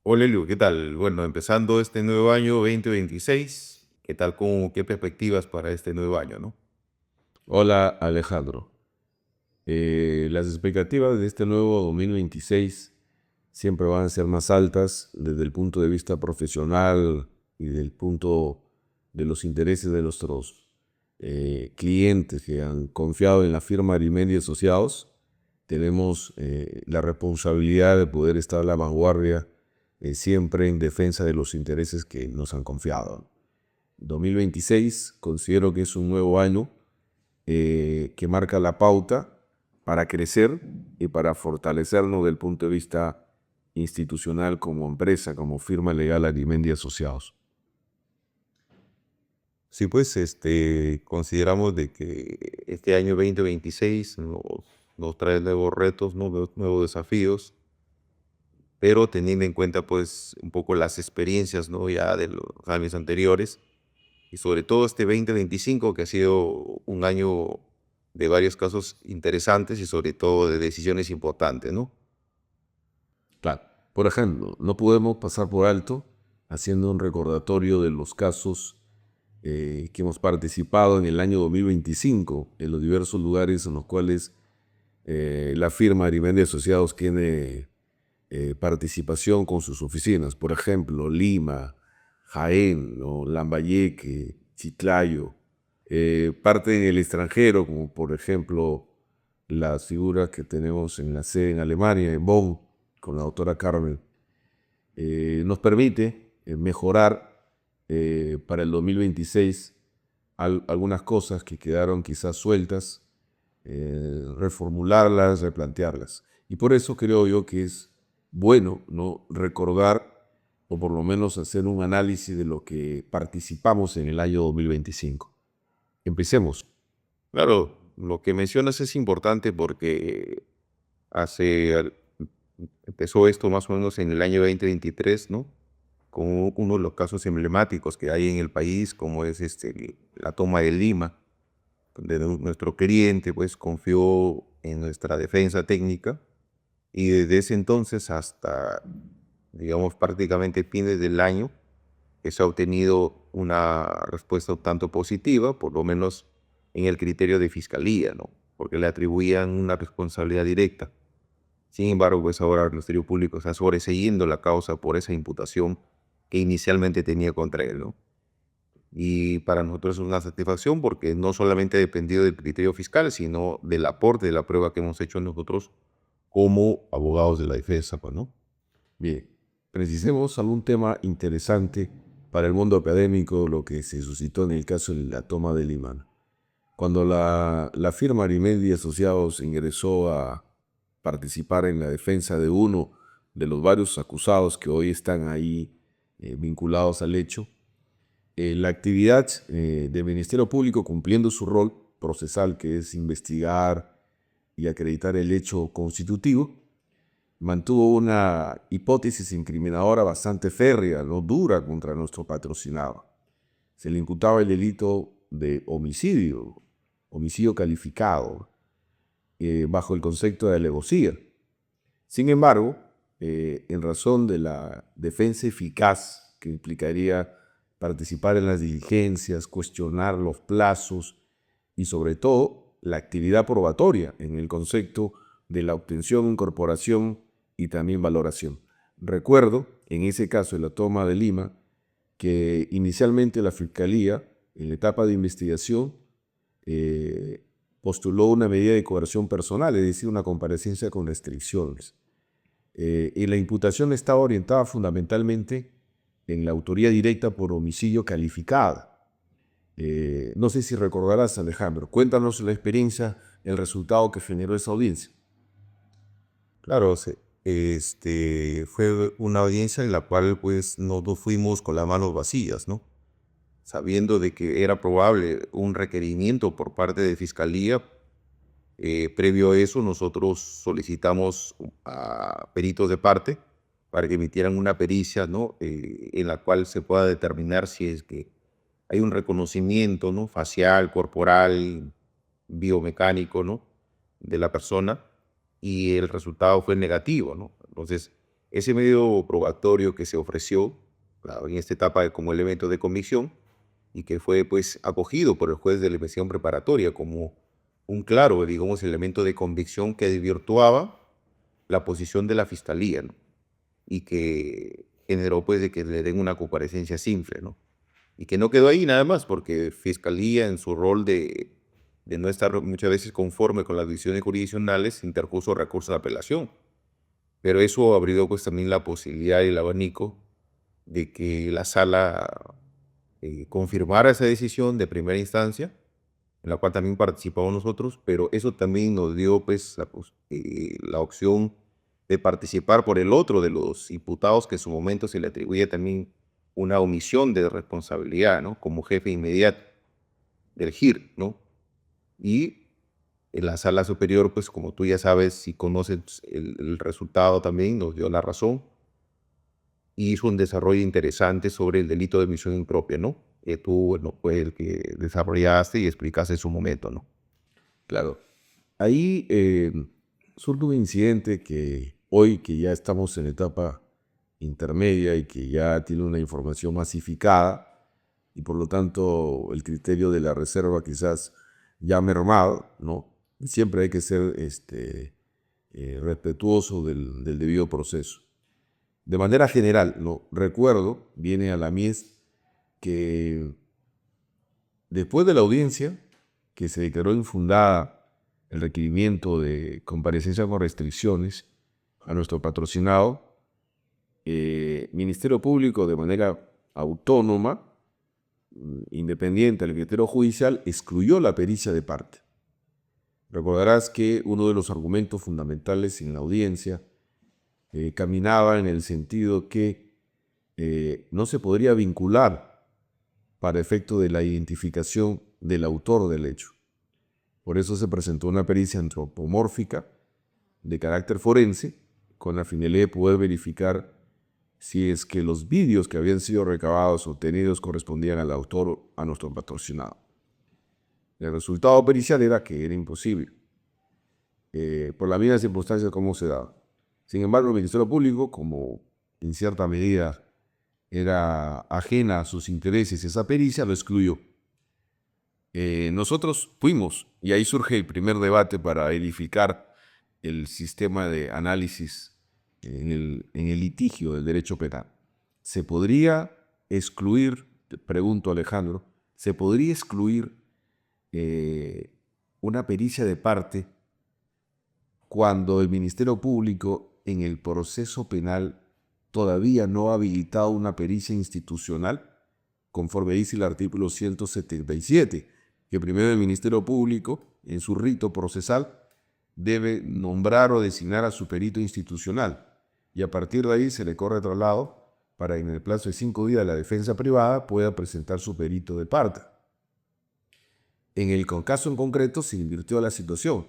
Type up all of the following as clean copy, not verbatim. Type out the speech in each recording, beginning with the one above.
Hola, Lu, ¿qué tal? Bueno, empezando este nuevo año 2026, ¿qué tal qué perspectivas para este nuevo año, no? Hola Alejandro. Las expectativas de este nuevo 2026 siempre van a ser más altas desde el punto de vista profesional y del punto de los intereses de nuestros clientes que han confiado en la firma Arimendi Asociados. Tenemos la responsabilidad de poder estar a la vanguardia siempre en defensa de los intereses que nos han confiado. 2026 considero que es un nuevo año que marca la pauta para crecer y para fortalecernos desde el punto de vista institucional como empresa, como firma legal Arimendi Asociados. Sí, pues consideramos de que este año 2026 nos trae nuevos retos, ¿no? Nuevos desafíos, pero teniendo en cuenta pues un poco las experiencias, ¿no? Ya de los años anteriores y sobre todo este 2025 que ha sido un año de varios casos interesantes y sobre todo de decisiones importantes, ¿no? Claro, por ejemplo, no podemos pasar por alto haciendo un recordatorio de los casos que hemos participado en el año 2025 en los diversos lugares en los cuales la firma Arimendi Asociados tiene participación con sus oficinas. Por ejemplo, Lima, Jaén, ¿no? Lambayeque, Chiclayo, parte en el extranjero, como por ejemplo las figuras que tenemos en la sede en Alemania, en Bonn, con la doctora Carmen, nos permite mejorar para el 2026 algunas cosas que quedaron quizás sueltas, reformularlas, replantearlas. Y por eso creo yo que es bueno, ¿no?, recordar o por lo menos hacer un análisis de lo que participamos en el año 2025. Empecemos. Claro, lo que mencionas es importante porque hace, al- empezó esto más o menos en el año 2023, ¿no? Con uno de los casos emblemáticos que hay en el país, como es la toma de Lima, donde nuestro cliente pues confió en nuestra defensa técnica y desde ese entonces hasta, digamos, prácticamente fines del año, que se ha obtenido una respuesta un tanto positiva, por lo menos en el criterio de fiscalía, ¿no? Porque le atribuían una responsabilidad directa. Sin embargo, pues ahora el Ministerio Público está sobreseyendo la causa por esa imputación que inicialmente tenía contra él, ¿no? Y para nosotros es una satisfacción porque no solamente ha dependido del criterio fiscal, sino del aporte de la prueba que hemos hecho nosotros como abogados de la defensa, pues, ¿no? Bien, precisemos algún tema interesante para el mundo académico, lo que se suscitó en el caso de la toma de Lima. Cuando la firma Arimendi Asociados ingresó a participar en la defensa de uno de los varios acusados que hoy están ahí vinculados al hecho, la actividad del Ministerio Público cumpliendo su rol procesal, que es investigar y acreditar el hecho constitutivo, mantuvo una hipótesis incriminadora bastante férrea, no dura contra nuestro patrocinado. Se le imputaba el delito de homicidio, homicidio calificado, bajo el concepto de alevosía. Sin embargo, en razón de la defensa eficaz que implicaría participar en las diligencias, cuestionar los plazos y sobre todo la actividad probatoria en el concepto de la obtención, incorporación y también valoración. Recuerdo, en ese caso de la toma de Lima, que inicialmente la Fiscalía, en la etapa de investigación, eh, postuló una medida de coerción personal, es decir, una comparecencia con restricciones. Y la imputación estaba orientada fundamentalmente en la autoría directa por homicidio calificado. No sé si recordarás, Alejandro, cuéntanos la experiencia, el resultado que generó esa audiencia. Claro, fue una audiencia en la cual pues no nos fuimos con las manos vacías, ¿no? Sabiendo de que era probable un requerimiento por parte de Fiscalía. Previo a eso, nosotros solicitamos a peritos de parte para que emitieran una pericia, ¿no? En la cual se pueda determinar si es que hay un reconocimiento, ¿no?, facial, corporal, biomecánico, ¿no?, de la persona, y el resultado fue negativo, ¿no? Entonces, ese medio probatorio que se ofreció, claro, en esta etapa como elemento de convicción y que fue pues acogido por el juez de la investigación preparatoria como un claro, digamos, elemento de convicción que desvirtuaba la posición de la fiscalía, ¿no? Y que generó pues de que le den una comparecencia simple, ¿no? Y que no quedó ahí nada más, porque Fiscalía en su rol de no estar muchas veces conforme con las decisiones jurisdiccionales, interpuso recurso de apelación. Pero eso abrió pues también la posibilidad y el abanico de que la sala confirmara esa decisión de primera instancia, en la cual también participamos nosotros, pero eso también nos dio pues la opción de participar por el otro de los imputados que en su momento se le atribuye también una omisión de responsabilidad, ¿no? Como jefe inmediato del GIR, ¿no? Y en la sala superior, pues como tú ya sabes, si conoces el resultado también, nos dio la razón y hizo un desarrollo interesante sobre el delito de omisión impropia, ¿no? Que tú, bueno, fue el que desarrollaste y explicaste en su momento, ¿no? Claro. Ahí surge un incidente que hoy, que ya estamos en etapa intermedia y que ya tiene una información masificada y por lo tanto el criterio de la reserva quizás ya ha mermado, ¿no? Siempre hay que ser respetuoso del debido proceso. De manera general, ¿no? Recuerdo, viene a la mies que después de la audiencia, que se declaró infundada el requerimiento de comparecencia con restricciones a nuestro patrocinado, Ministerio Público, de manera autónoma, independiente del criterio judicial, excluyó la pericia de parte. Recordarás que uno de los argumentos fundamentales en la audiencia caminaba en el sentido que no se podría vincular para efecto de la identificación del autor del hecho. Por eso se presentó una pericia antropomórfica de carácter forense con la finalidad de poder verificar si es que los vídeos que habían sido recabados o obtenidos correspondían al autor o a nuestro patrocinado. El resultado pericial era que era imposible, por las mismas circunstancias como se daba. Sin embargo, el Ministerio Público, como en cierta medida era ajena a sus intereses esa pericia, lo excluyó. Nosotros fuimos, y ahí surge el primer debate para edificar el sistema de análisis en el litigio del derecho penal. ¿Se podría excluir, te pregunto Alejandro, se podría excluir una pericia de parte cuando el Ministerio Público en el proceso penal todavía no ha habilitado una pericia institucional, conforme dice el artículo 177, que primero el Ministerio Público, en su rito procesal, debe nombrar o designar a su perito institucional, y a partir de ahí se le corre traslado para que en el plazo de 5 días la defensa privada pueda presentar su perito de parte. En el caso en concreto se invirtió la situación.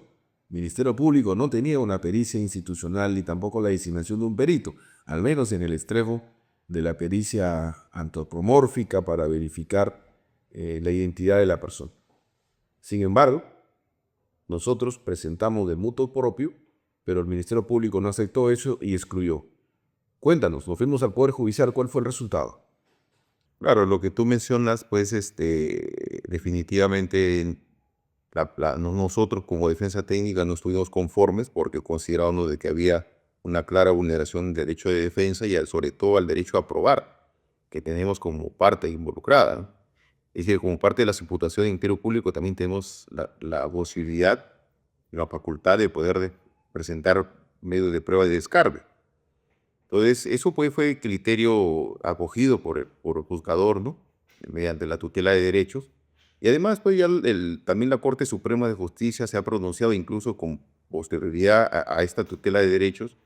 El Ministerio Público no tenía una pericia institucional ni tampoco la designación de un perito, al menos en el extremo de la pericia antropomórfica para verificar la identidad de la persona. Sin embargo, nosotros presentamos de mutuo propio, pero el Ministerio Público no aceptó eso y excluyó. Cuéntanos, nos fuimos al Poder Judicial, ¿cuál fue el resultado? Claro, lo que tú mencionas, pues definitivamente nosotros como defensa técnica no estuvimos conformes porque considerábamos de que había una clara vulneración del derecho de defensa y sobre todo al derecho a probar que tenemos como parte involucrada, ¿no? Es decir, como parte de las imputaciones del Ministerio Público también tenemos la posibilidad, la facultad de poder presentar medios de prueba de descargo. Entonces, eso pues fue el criterio acogido por el juzgador, ¿no? Mediante la tutela de derechos. Y además, pues ya también la Corte Suprema de Justicia se ha pronunciado incluso con posterioridad a esta tutela de derechos,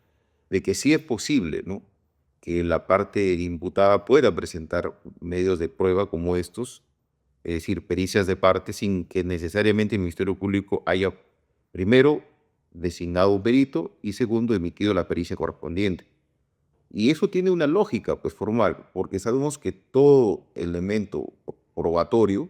de que sí es posible, ¿no? Que la parte imputada pueda presentar medios de prueba como estos, es decir, pericias de parte, sin que necesariamente el Ministerio Público haya, primero, designado un perito y segundo, emitido la pericia correspondiente. Y eso tiene una lógica, pues, formal, porque sabemos que todo elemento probatorio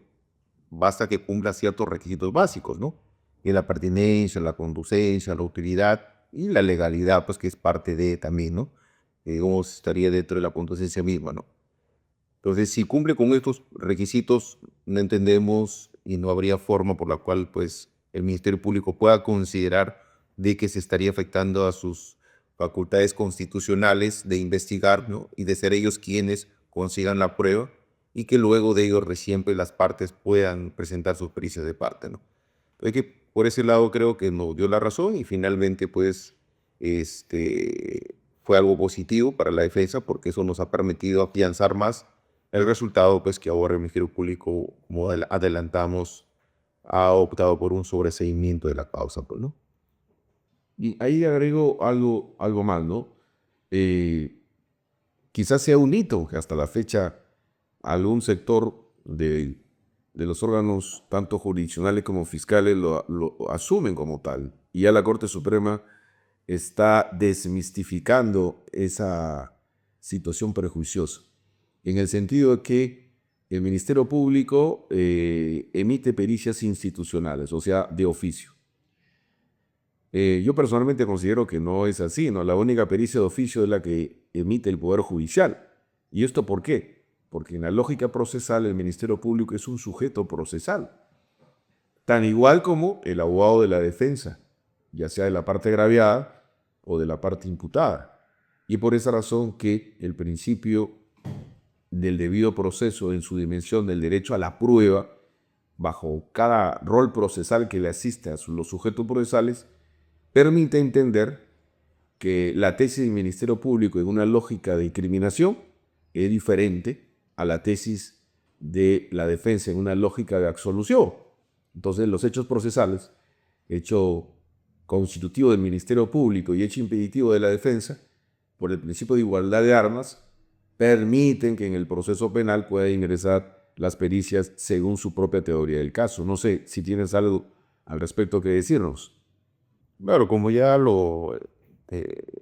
basta que cumpla ciertos requisitos básicos, ¿no? Y la pertinencia, la conducencia, la utilidad y la legalidad, pues, que es parte de también, ¿no? que, digamos, estaría dentro de la contingencia misma, ¿no? Entonces, si cumple con estos requisitos, no entendemos y no habría forma por la cual, pues, el Ministerio Público pueda considerar de que se estaría afectando a sus facultades constitucionales de investigar, ¿no? Y de ser ellos quienes consigan la prueba y que luego de ello recién pues, las partes puedan presentar sus pericias de parte, ¿no? Entonces, que por ese lado creo que nos dio la razón y finalmente, pues, fue algo positivo para la defensa porque eso nos ha permitido afianzar más el resultado, pues, que ahora el Ministerio Público, como adelantamos, ha optado por un sobreseimiento de la causa, pues, ¿no? Y ahí agrego algo más, ¿no? Eh, Quizás sea un hito que hasta la fecha algún sector de los órganos, tanto jurisdiccionales como fiscales, lo asumen como tal. Y ya la Corte Suprema está desmistificando esa situación prejuiciosa, en el sentido de que el Ministerio Público emite pericias institucionales, o sea, de oficio. Yo personalmente considero que no es así, ¿no? La única pericia de oficio es la que emite el Poder Judicial. ¿Y esto por qué? Porque en la lógica procesal el Ministerio Público es un sujeto procesal, tan igual como el abogado de la defensa, ya sea de la parte agraviada o de la parte imputada. Y por esa razón que el principio del debido proceso en su dimensión del derecho a la prueba, bajo cada rol procesal que le asiste a los sujetos procesales, permite entender que la tesis del Ministerio Público en una lógica de incriminación es diferente a la tesis de la defensa en una lógica de absolución. Entonces, los hechos procesales, hecho constitutivo del Ministerio Público y hecho impeditivo de la defensa, por el principio de igualdad de armas, permiten que en el proceso penal pueda ingresar las pericias según su propia teoría del caso. No sé si tienes algo al respecto que decirnos. Claro, como ya lo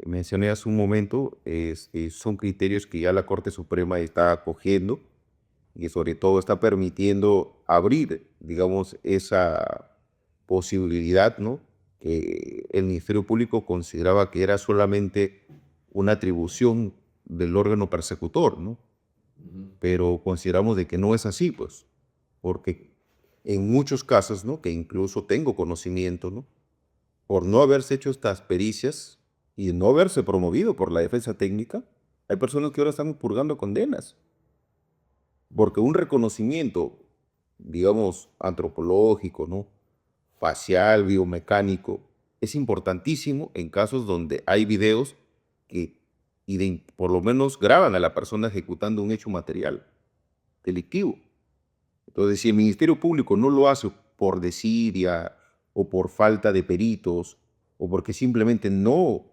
mencioné hace un momento, son criterios que ya la Corte Suprema está acogiendo y sobre todo está permitiendo abrir, digamos, esa posibilidad, ¿no? Que el Ministerio Público consideraba que era solamente una atribución del órgano persecutor, ¿no? Pero consideramos de que no es así, pues, porque en muchos casos, ¿no? Que incluso tengo conocimiento, ¿no? Por no haberse hecho estas pericias y no haberse promovido por la defensa técnica, hay personas que ahora están purgando condenas. Porque un reconocimiento, digamos, antropológico, ¿no? Facial, biomecánico, es importantísimo en casos donde hay videos que por lo menos graban a la persona ejecutando un hecho material delictivo. Entonces, si el Ministerio Público no lo hace por desidia o por falta de peritos o porque simplemente no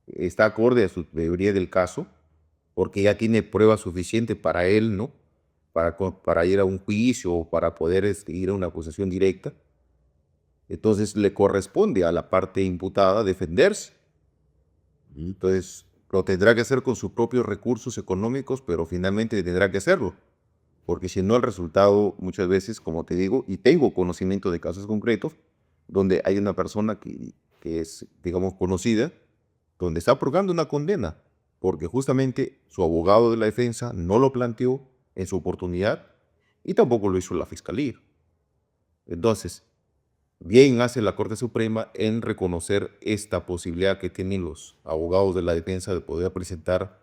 está acorde a su teoría del caso, porque ya tiene pruebas suficientes para él, ¿no? Para ir a un juicio o para poder ir a una acusación directa, entonces le corresponde a la parte imputada defenderse. Entonces, lo tendrá que hacer con sus propios recursos económicos, pero finalmente tendrá que hacerlo. Porque si no, el resultado muchas veces, como te digo, y tengo conocimiento de casos concretos, donde hay una persona que es, digamos, conocida, donde está purgando una condena, porque justamente su abogado de la defensa no lo planteó en su oportunidad y tampoco lo hizo la fiscalía. Entonces, bien hace la Corte Suprema en reconocer esta posibilidad que tienen los abogados de la defensa de poder presentar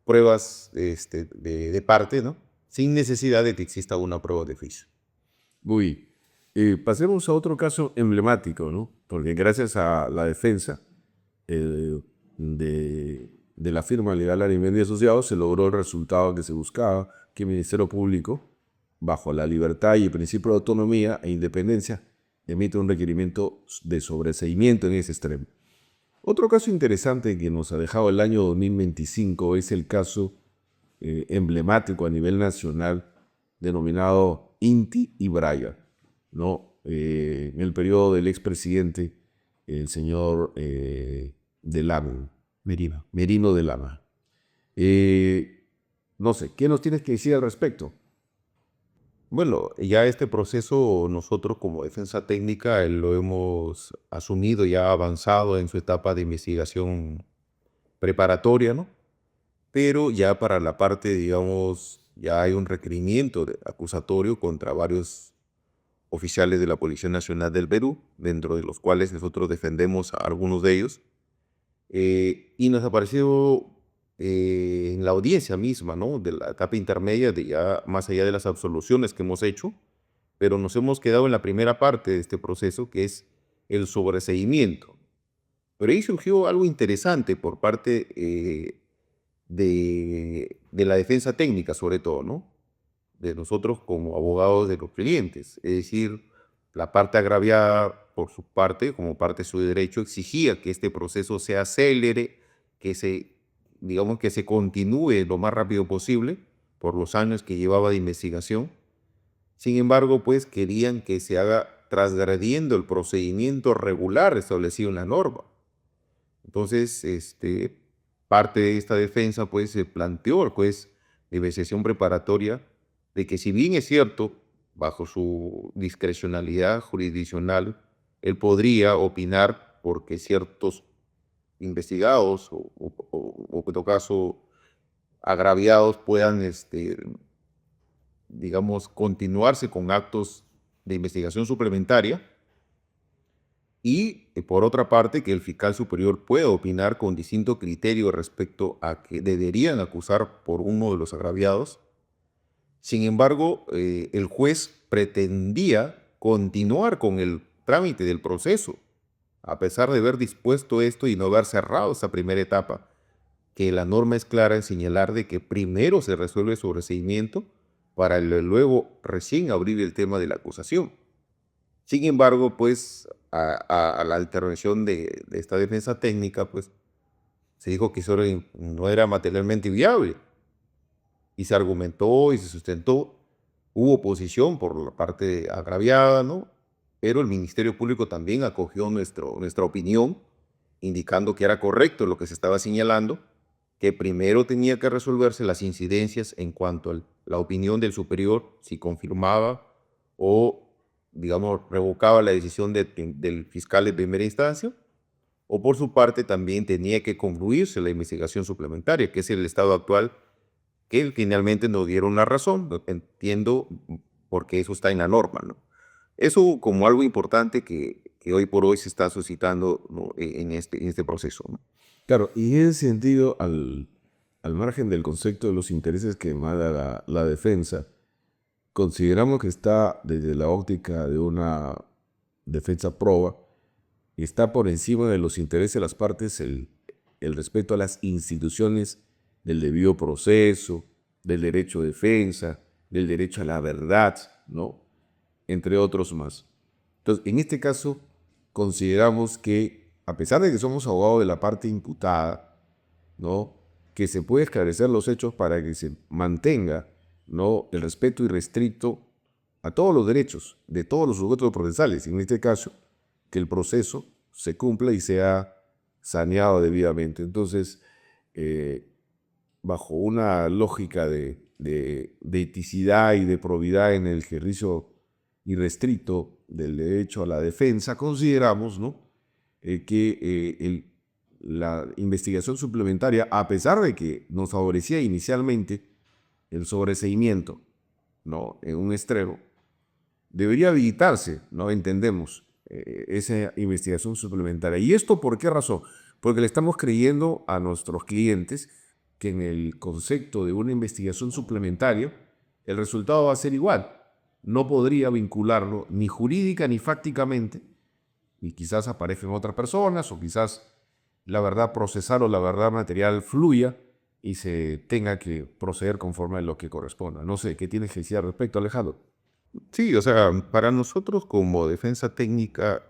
pruebas de parte, ¿no? Sin necesidad de que exista una prueba de oficio. Uy, pasemos a otro caso emblemático, ¿no? Porque gracias a la defensa de la firma legal Arizmendi Asociados se logró el resultado que se buscaba, que el Ministerio Público, bajo la libertad y el principio de autonomía e independencia, emite un requerimiento de sobreseimiento en ese extremo. Otro caso interesante que nos ha dejado el año 2025 es el caso emblemático a nivel nacional denominado Inti y Braga, ¿no? En el periodo del expresidente, el señor de Lama, Merino de Lama. No sé, ¿qué nos tienes que decir al respecto? Bueno, ya este proceso nosotros como defensa técnica lo hemos asumido ya avanzado en su etapa de investigación preparatoria, ¿no? pero ya para la parte, digamos, ya hay un requerimiento acusatorio contra varios oficiales de la Policía Nacional del Perú, dentro de los cuales nosotros defendemos a algunos de ellos. Y nos apareció en la audiencia misma, ¿no? De la etapa intermedia, de ya más allá de las absoluciones que hemos hecho, pero nos hemos quedado en la primera parte de este proceso, que es el sobreseimiento. Pero ahí surgió algo interesante por parte de la defensa técnica, sobre todo, ¿no? De nosotros como abogados de los clientes. Es decir, la parte agraviada, por su parte, como parte de su derecho, exigía que este proceso sea célere, que digamos, que se continúe lo más rápido posible por los años que llevaba de investigación. Sin embargo, pues querían que se haga transgrediendo el procedimiento regular establecido en la norma. Entonces, parte de esta defensa, pues, se planteó al juez de investigación preparatoria de que, si bien es cierto, bajo su discrecionalidad jurisdiccional, él podría opinar porque ciertos investigados o en todo caso agraviados puedan, digamos, continuarse con actos de investigación suplementaria, y por otra parte que el fiscal superior pueda opinar con distinto criterio respecto a que deberían acusar por uno de los agraviados. Sin embargo, el juez pretendía continuar con el trámite del proceso, a pesar de haber dispuesto esto y no haber cerrado esa primera etapa, que la norma es clara en señalar de que primero se resuelve el sobreseimiento para luego recién abrir el tema de la acusación. Sin embargo, pues a la intervención de esta defensa técnica, pues se dijo que eso no era materialmente viable, y se argumentó y se sustentó. Hubo oposición por la parte agraviada, ¿no? Pero el Ministerio Público también acogió nuestra opinión, indicando que era correcto lo que se estaba señalando, que primero tenía que resolverse las incidencias en cuanto a la opinión del superior, si confirmaba o, digamos, revocaba la decisión del fiscal de primera instancia, o por su parte también tenía que concluirse la investigación suplementaria, que es el estado actual, que finalmente nos dieron la razón. Entiendo porque eso está en la norma, ¿no? Eso como algo importante que hoy por hoy se está suscitando, ¿no? en este proceso, ¿no? Claro, y en ese sentido, al margen del concepto de los intereses que emana la defensa, consideramos que está desde la óptica de una defensa proba, está por encima de los intereses de las partes el respeto a las instituciones del debido proceso, del derecho de defensa, del derecho a la verdad, ¿no? Entre otros más. Entonces, en este caso, consideramos que, a pesar de que somos abogados de la parte imputada, ¿no?, que se puede esclarecer los hechos para que se mantenga, ¿no?, el respeto irrestricto a todos los derechos de todos los sujetos procesales. En este caso, que el proceso se cumpla y sea saneado debidamente. Entonces, bajo una lógica de eticidad y de probidad en el ejercicio irrestricto del derecho a la defensa, consideramos, ¿no?, que la investigación suplementaria, a pesar de que nos favorecía inicialmente el sobreseimiento, ¿no?, en un extremo, debería habilitarse, ¿no?, entendemos, esa investigación suplementaria. ¿Y esto por qué razón? Porque le estamos creyendo a nuestros clientes que en el concepto de una investigación suplementaria el resultado va a ser igual. No podría vincularlo ni jurídica ni fácticamente, y quizás aparezcan otras personas, o quizás la verdad procesal o la verdad material fluya y se tenga que proceder conforme a lo que corresponda. No sé, ¿qué tienes que decir al respecto, Alejandro? Sí, o sea, para nosotros como defensa técnica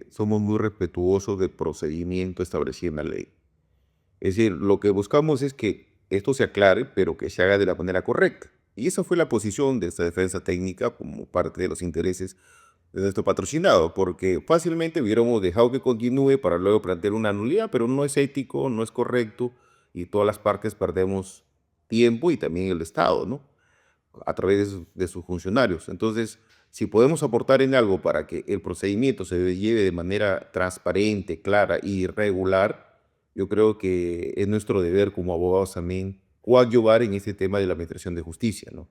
somos muy respetuosos del procedimiento establecido en la ley. Es decir, lo que buscamos es que esto se aclare, pero que se haga de la manera correcta. Y esa fue la posición de esta defensa técnica como parte de los intereses de nuestro patrocinado, porque fácilmente hubiéramos dejado que continúe para luego plantear una nulidad, pero no es ético, no es correcto, y todas las partes perdemos tiempo, y también el Estado, ¿no?, a través de sus funcionarios. Entonces, si podemos aportar en algo para que el procedimiento se lleve de manera transparente, clara y regular, yo creo que es nuestro deber como abogados también coadyuvar en este tema de la administración de justicia, ¿no?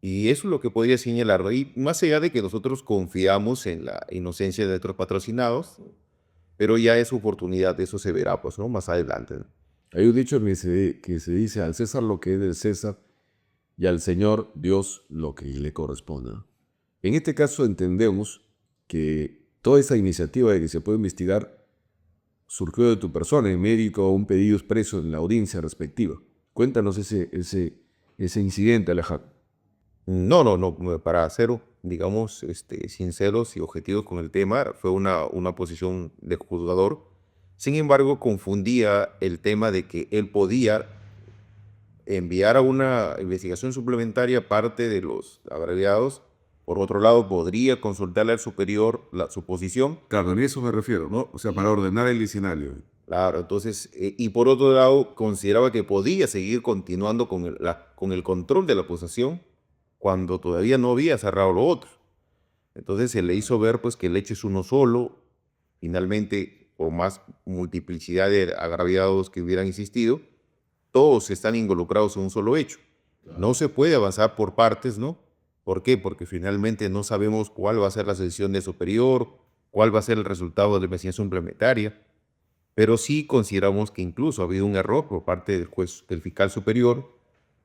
Y eso es lo que podría señalar, ¿no? Y más allá de que nosotros confiamos en la inocencia de nuestros patrocinados, pero ya es oportunidad, eso se verá, pues, ¿no? Más adelante, ¿no? Hay un dicho que se dice al César lo que es del César y al Señor Dios lo que le corresponde. En este caso entendemos que toda esa iniciativa de que se puede investigar surgió de tu persona en médico a un pedido expreso en la audiencia respectiva. Cuéntanos ese incidente, Alejandro. No, no, no, para ser, digamos, sinceros y objetivos con el tema, fue una posición de juzgador. Sin embargo, confundía el tema de que él podía enviar a una investigación suplementaria parte de los agraviados. Por otro lado, podría consultarle al superior su posición. Claro, a eso me refiero, ¿no? O sea, para ordenar el escenario. Claro, entonces, y por otro lado, consideraba que podía seguir continuando con con el control de la acusación cuando todavía no había cerrado lo otro. Entonces se le hizo ver pues que el hecho es uno solo. Finalmente, por más multiplicidad de agraviados que hubieran existido, todos están involucrados en un solo hecho. No se puede avanzar por partes, ¿no? ¿Por qué? Porque finalmente no sabemos cuál va a ser la decisión de superior, cuál va a ser el resultado de la investigación complementaria, pero sí consideramos que incluso ha habido un error por parte del juez, del fiscal superior,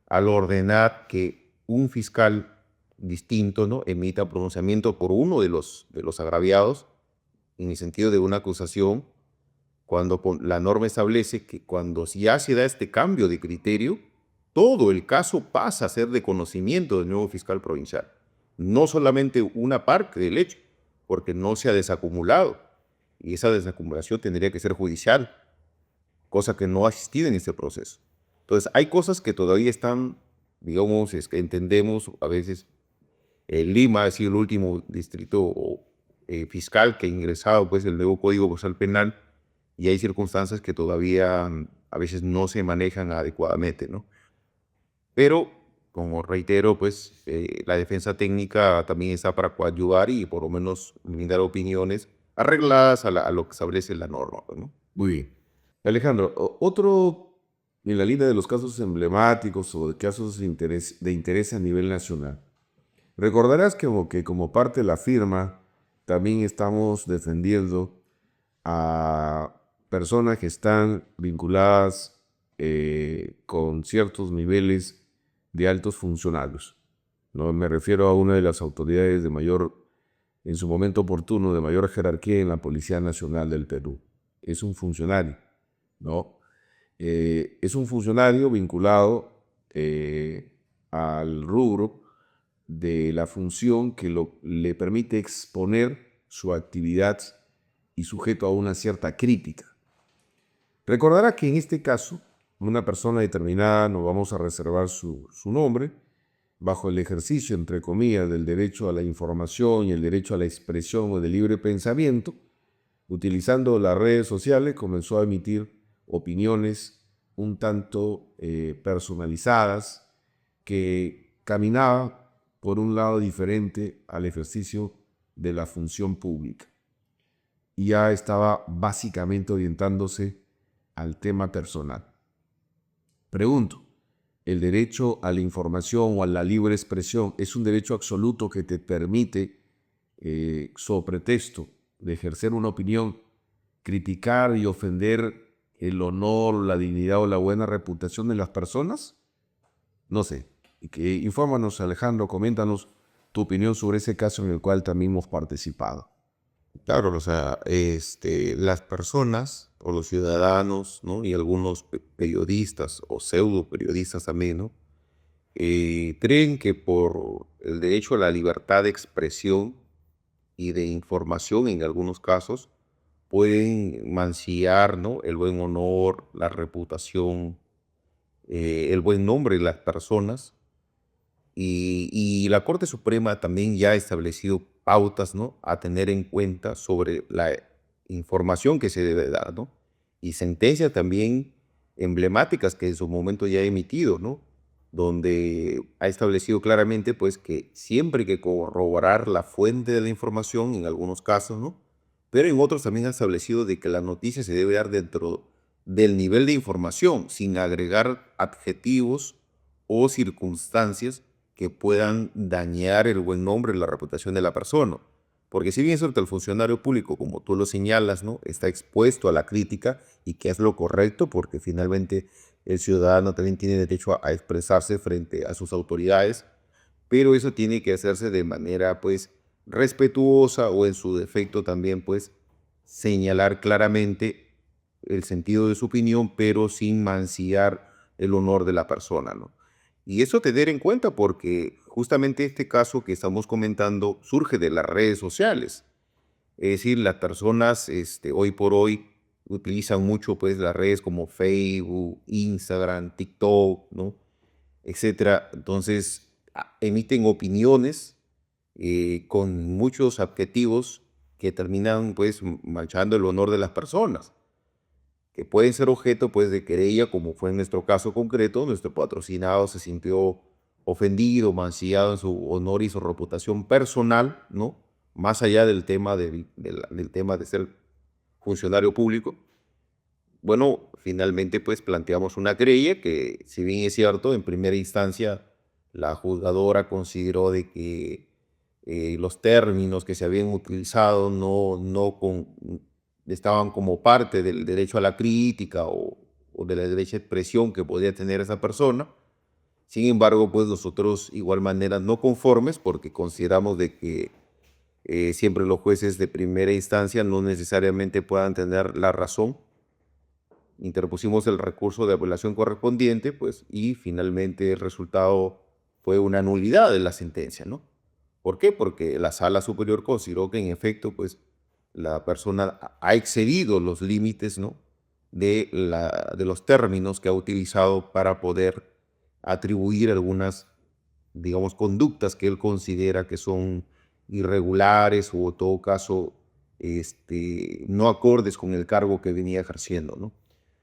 al ordenar que un fiscal distinto, ¿no?, emita pronunciamiento por uno de los agraviados en el sentido de una acusación, cuando la norma establece que cuando ya se da este cambio de criterio, todo el caso pasa a ser de conocimiento del nuevo fiscal provincial, no solamente una parte del hecho, porque no se ha desacumulado, y esa desacumulación tendría que ser judicial, cosa que no ha existido en este proceso. Entonces, hay cosas que todavía están, digamos, que entendemos a veces. Lima ha sido el último distrito fiscal que ha ingresado pues, el nuevo Código Procesal Penal, y hay circunstancias que todavía a veces no se manejan adecuadamente, ¿no? Pero, como reitero, pues la defensa técnica también está para coadyuvar y por lo menos brindar opiniones arregladas a lo que establece la norma, pues, ¿no? Muy bien. Alejandro, otro en la línea de los casos emblemáticos o de casos de interés a nivel nacional. Recordarás que como parte de la firma también estamos defendiendo a personas que están vinculadas con ciertos niveles de altos funcionarios, ¿no? Me refiero a una de las autoridades de mayor, en su momento oportuno, de mayor jerarquía en la Policía Nacional del Perú. Es un funcionario, ¿no? Es un funcionario vinculado al rubro de la función que le permite exponer su actividad y sujeto a una cierta crítica. Recordará que en este caso, una persona determinada, no vamos a reservar su nombre, bajo el ejercicio, entre comillas, del derecho a la información y el derecho a la expresión o de libre pensamiento, utilizando las redes sociales, comenzó a emitir opiniones un tanto personalizadas que caminaban por un lado diferente al ejercicio de la función pública. Y ya estaba básicamente orientándose al tema personal. Pregunto, ¿el derecho a la información o a la libre expresión es un derecho absoluto que te permite, sobre pretexto de ejercer una opinión, criticar y ofender el honor, la dignidad o la buena reputación de las personas? No sé. Infórmanos, Alejandro, coméntanos tu opinión sobre ese caso en el cual también hemos participado. Claro, o sea, las personas o los ciudadanos, ¿no?, y algunos periodistas o pseudo periodistas también, ¿no?, creen que por el derecho a la libertad de expresión y de información en algunos casos pueden mancillar, ¿no?, el buen honor, la reputación, el buen nombre de las personas. Y la Corte Suprema también ya ha establecido pautas, ¿no?, a tener en cuenta sobre la información que se debe dar, ¿no? Y sentencias también emblemáticas que en su momento ya ha emitido, ¿no?, donde ha establecido claramente pues que siempre hay que corroborar la fuente de la información en algunos casos, ¿no? Pero en otros también ha establecido de que la noticia se debe dar dentro del nivel de información, sin agregar adjetivos o circunstancias que puedan dañar el buen nombre o la reputación de la persona. Porque si bien es cierto, el funcionario público, como tú lo señalas, ¿no?, está expuesto a la crítica, y que es lo correcto, porque finalmente el ciudadano también tiene derecho a expresarse frente a sus autoridades, pero eso tiene que hacerse de manera, pues, respetuosa, o en su defecto también, pues, señalar claramente el sentido de su opinión, pero sin mancillar el honor de la persona, ¿no? Y eso tener en cuenta, porque justamente este caso que estamos comentando surge de las redes sociales. Es decir, las personas hoy por hoy utilizan mucho, pues, las redes como Facebook, Instagram, TikTok, ¿no?, etcétera. Entonces, emiten opiniones con muchos adjetivos que terminan, pues, manchando el honor de las personas, que pueden ser objeto, pues, de querella, como fue en nuestro caso concreto. Nuestro patrocinado se sintió ofendido, mancillado en su honor y su reputación personal, ¿no?, más allá del tema del tema de ser funcionario público. Bueno, finalmente, pues, planteamos una querella que, si bien es cierto, en primera instancia la juzgadora consideró de que los términos que se habían utilizado estaban como parte del derecho a la crítica, o de la derecha a expresión que podía tener esa persona. Sin embargo, pues, nosotros igual manera no conformes, porque consideramos de que siempre los jueces de primera instancia no necesariamente puedan tener la razón. Interpusimos el recurso de apelación correspondiente, pues, y finalmente el resultado fue una nulidad de la sentencia, ¿no? ¿Por qué? Porque la Sala Superior consideró que, en efecto, pues, la persona ha excedido los límites, ¿no?, de los términos que ha utilizado para poder atribuir algunas, digamos, conductas que él considera que son irregulares, o en todo caso, no acordes con el cargo que venía ejerciendo, ¿no?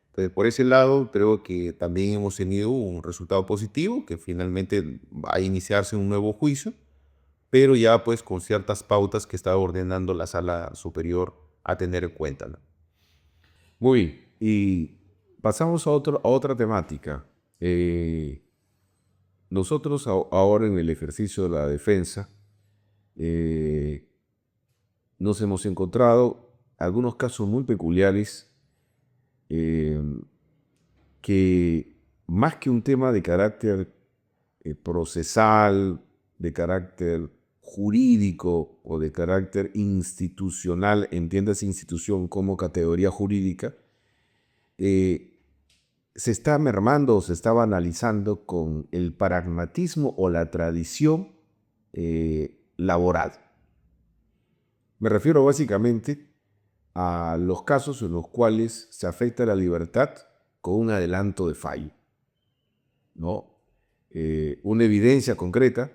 Entonces, por ese lado, creo que también hemos tenido un resultado positivo, que finalmente va a iniciarse un nuevo juicio, pero ya, pues, con ciertas pautas que está ordenando la Sala Superior a tener en cuenta, ¿no? Muy bien. Y pasamos a otra temática. Nosotros ahora, en el ejercicio de la defensa, nos hemos encontrado algunos casos muy peculiares, eh, que, más que un tema de carácter procesal, de carácter jurídico o de carácter institucional, entiéndase institución como categoría jurídica, se está mermando o se está banalizando con el pragmatismo o la tradición laboral. Me refiero básicamente a los casos en los cuales se afecta la libertad con un adelanto de fallo, ¿no? Una evidencia concreta,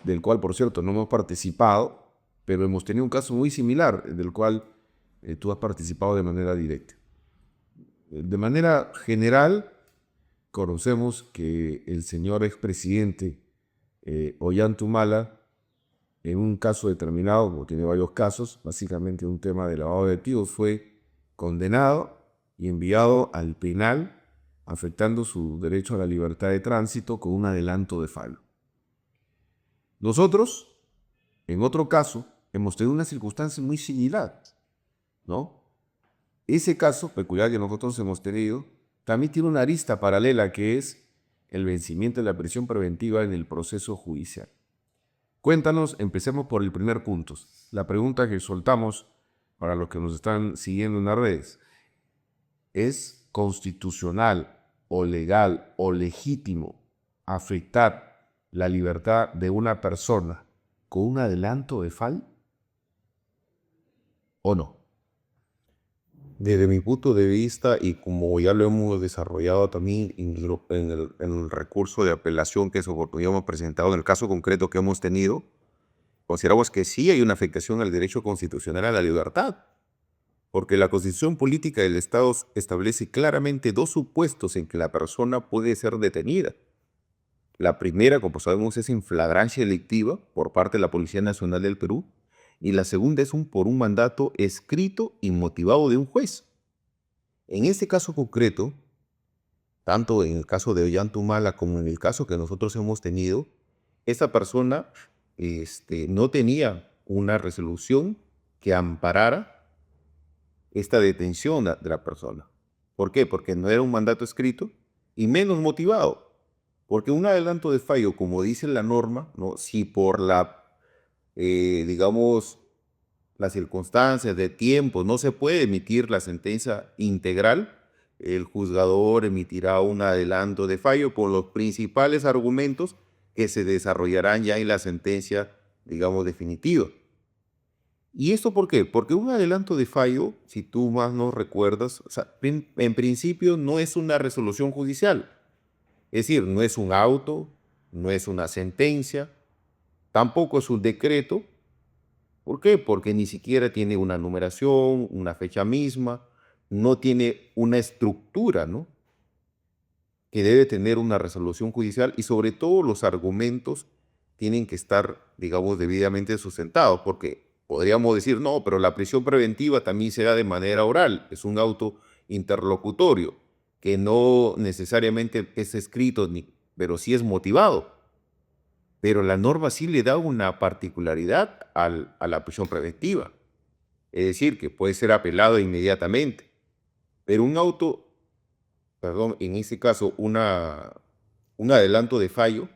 del cual, por cierto, no hemos participado, pero hemos tenido un caso muy similar, del cual tú has participado de manera directa. De manera general, conocemos que el señor expresidente Ollanta, en un caso determinado, como tiene varios casos, básicamente un tema de lavado de activos, fue condenado y enviado al penal, afectando su derecho a la libertad de tránsito con un adelanto de fallo. Nosotros, en otro caso, hemos tenido una circunstancia muy similar, ¿no? Ese caso peculiar que nosotros hemos tenido también tiene una arista paralela, que es el vencimiento de la prisión preventiva en el proceso judicial. Cuéntanos, empecemos por el primer punto. La pregunta que soltamos para los que nos están siguiendo en las redes: ¿es constitucional o legal o legítimo afectar la libertad de una persona con un adelanto de fallo o no? Desde mi punto de vista, y como ya lo hemos desarrollado también en el recurso de apelación que hemos presentado en el caso concreto que hemos tenido, consideramos que sí hay una afectación al derecho constitucional a la libertad, porque la Constitución Política del Estado establece claramente dos supuestos en que la persona puede ser detenida. La primera, como sabemos, es en flagrancia delictiva por parte de la Policía Nacional del Perú, y la segunda es por un mandato escrito y motivado de un juez. En este caso concreto, tanto en el caso de Ollantumala como en el caso que nosotros hemos tenido, esta persona no tenía una resolución que amparara esta detención de la persona. ¿Por qué? Porque no era un mandato escrito y menos motivado. Porque un adelanto de fallo, como dice la norma, ¿no? Si por digamos, las circunstancias de tiempo no se puede emitir la sentencia integral, el juzgador emitirá un adelanto de fallo con los principales argumentos que se desarrollarán ya en la sentencia, digamos, definitiva. ¿Y esto por qué? Porque un adelanto de fallo, si tú más no recuerdas, o sea, en principio no es una resolución judicial. Es decir, no es un auto, no es una sentencia, tampoco es un decreto. ¿Por qué? Porque ni siquiera tiene una numeración, una fecha misma, no tiene una estructura, ¿no? Que debe tener una resolución judicial y sobre todo los argumentos tienen que estar, digamos, debidamente sustentados, porque podríamos decir, no, pero la prisión preventiva también se da de manera oral, es un auto interlocutorio, que no necesariamente es escrito, pero sí es motivado. Pero la norma sí le da una particularidad a la prisión preventiva, es decir, que puede ser apelado inmediatamente, pero un auto, perdón, en este caso un adelanto de fallo,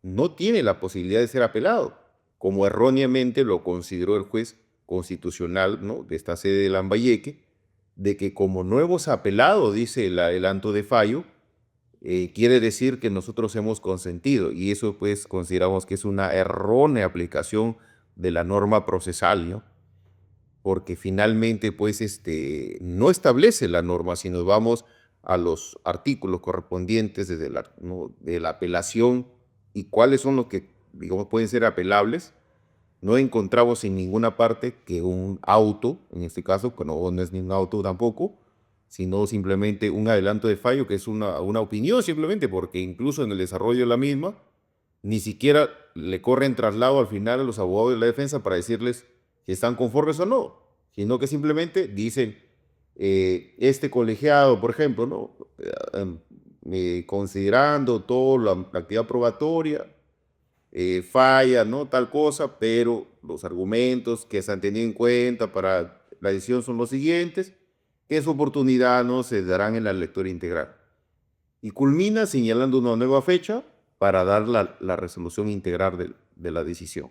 no tiene la posibilidad de ser apelado, como erróneamente lo consideró el juez constitucional, ¿no?, de esta sede de Lambayeque, de que como no hemos apelado, dice el adelanto de fallo, quiere decir que nosotros hemos consentido, y eso pues consideramos que es una errónea aplicación de la norma procesal, ¿no? Porque finalmente pues no establece la norma, si nos vamos a los artículos correspondientes ¿no?, de la apelación y cuáles son los que, digamos, pueden ser apelables. No encontramos en ninguna parte que un auto, en este caso, que no es ni un auto tampoco, sino simplemente un adelanto de fallo, que es una opinión simplemente, porque incluso en el desarrollo de la misma, ni siquiera le corren traslado al final a los abogados de la defensa para decirles si están conformes o no, sino que simplemente dicen, este colegiado, por ejemplo, ¿no?, considerando toda la actividad probatoria, falla, ¿no?, tal cosa, pero los argumentos que se han tenido en cuenta para la decisión son los siguientes, que esa oportunidad no se darán en la lectura integral. Y culmina señalando una nueva fecha para dar la resolución integral de la decisión.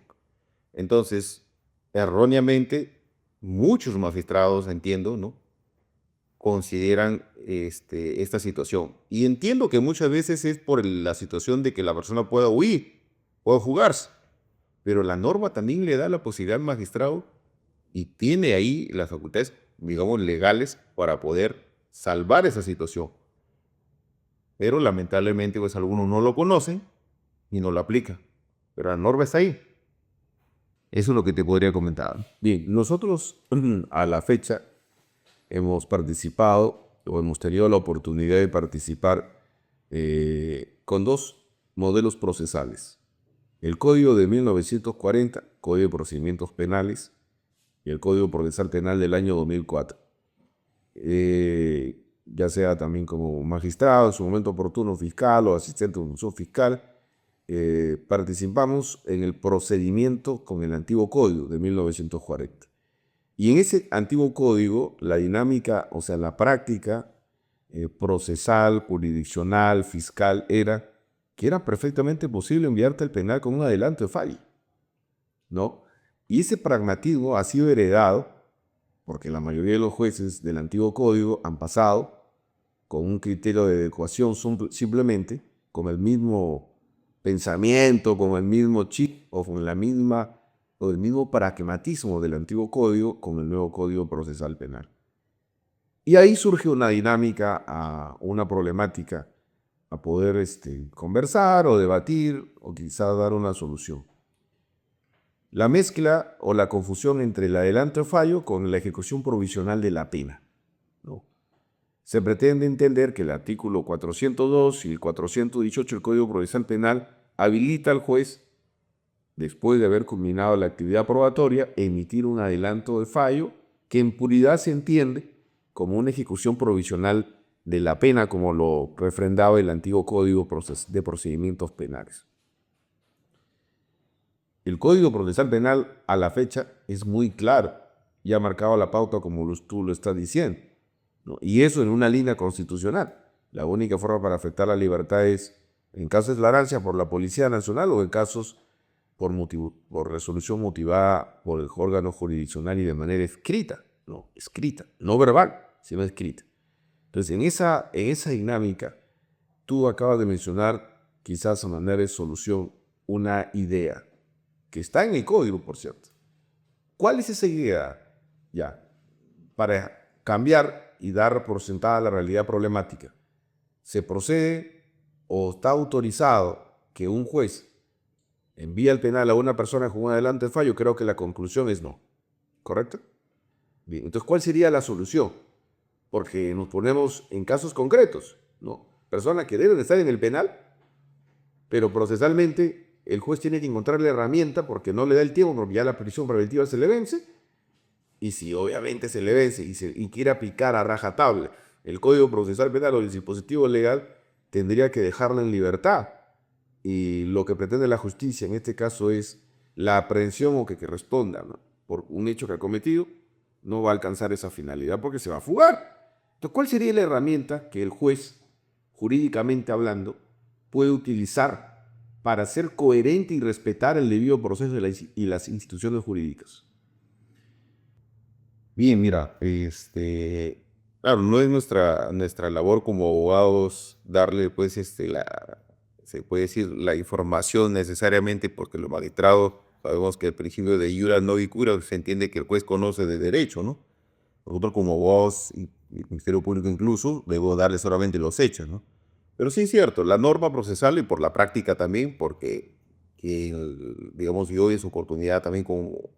Entonces, erróneamente, muchos magistrados, entiendo, ¿no?, consideran esta situación. Y entiendo que muchas veces es por la situación de que la persona pueda huir, pueda fugarse, pero la norma también le da la posibilidad al magistrado y tiene ahí las facultades, digamos, legales para poder salvar esa situación. Pero lamentablemente pues algunos no lo conocen y no lo aplican. Pero la norma está ahí. Eso es lo que te podría comentar. Bien, nosotros a la fecha hemos participado o hemos tenido la oportunidad de participar con dos modelos procesales. El Código de 1940, Código de Procedimientos Penales, y el Código Procesal Penal del año 2004. Ya sea también como magistrado, en su momento oportuno fiscal o asistente de función fiscal, participamos en el procedimiento con el antiguo Código de 1940. Y en ese antiguo código, la dinámica, o sea, la práctica procesal, jurisdiccional, fiscal, era que era perfectamente posible enviarte al penal con un adelanto de fallo, ¿no? Y ese pragmatismo ha sido heredado porque la mayoría de los jueces del antiguo código han pasado con un criterio de adecuación simplemente, con el mismo pensamiento, con el mismo chip o con el mismo pragmatismo del antiguo código con el nuevo Código Procesal Penal. Y ahí surge una dinámica, una problemática a poder conversar o debatir o quizá dar una solución. La mezcla o la confusión entre el adelanto de fallo con la ejecución provisional de la pena, ¿no? Se pretende entender que el artículo 402 y el 418 del Código Procesal Penal habilita al juez, después de haber culminado la actividad probatoria, emitir un adelanto de fallo que en puridad se entiende como una ejecución provisional de la pena, como lo refrendaba el antiguo Código de Procedimientos Penales. El Código Procesal Penal a la fecha es muy claro y ha marcado la pauta como tú lo estás diciendo, ¿no? Y eso en una línea constitucional. La única forma para afectar la libertad es en casos de flagrancia por la Policía Nacional o en casos por resolución motivada por el órgano jurisdiccional y de manera escrita, no verbal, sino escrita. Entonces, en esa dinámica, tú acabas de mencionar, quizás a manera de solución, una idea que está en el código, por cierto. ¿Cuál es esa idea? Ya, para cambiar y dar por sentada la realidad problemática, se procede o está autorizado que un juez envíe al penal a una persona con un adelante de fallo. Creo que la conclusión es no. ¿Correcto? Bien, entonces, ¿cuál sería la solución? Porque nos ponemos en casos concretos, ¿no? Personas que deben estar en el penal, pero procesalmente el juez tiene que encontrar la herramienta porque no le da el tiempo, porque ya la prisión preventiva se le vence. Y si obviamente se le vence y quiere aplicar a rajatabla el Código Procesal Penal o el dispositivo legal, tendría que dejarla en libertad. Y lo que pretende la justicia en este caso es la aprehensión o que responda, ¿no?, por un hecho que ha cometido, no va a alcanzar esa finalidad porque se va a fugar. Entonces, ¿cuál sería la herramienta que el juez, jurídicamente hablando, puede utilizar para ser coherente y respetar el debido proceso y las instituciones jurídicas? Bien, mira, claro, no es nuestra labor como abogados darle, pues, se puede decir, la información necesariamente, porque los magistrados sabemos que el principio de iura no cura se entiende que el juez conoce de derecho, ¿no? Nosotros como abogados y el Ministerio Público incluso, debo darle solamente los hechos, ¿no? Pero sí es cierto, la norma procesal y por la práctica también, porque, digamos, yo en su oportunidad también como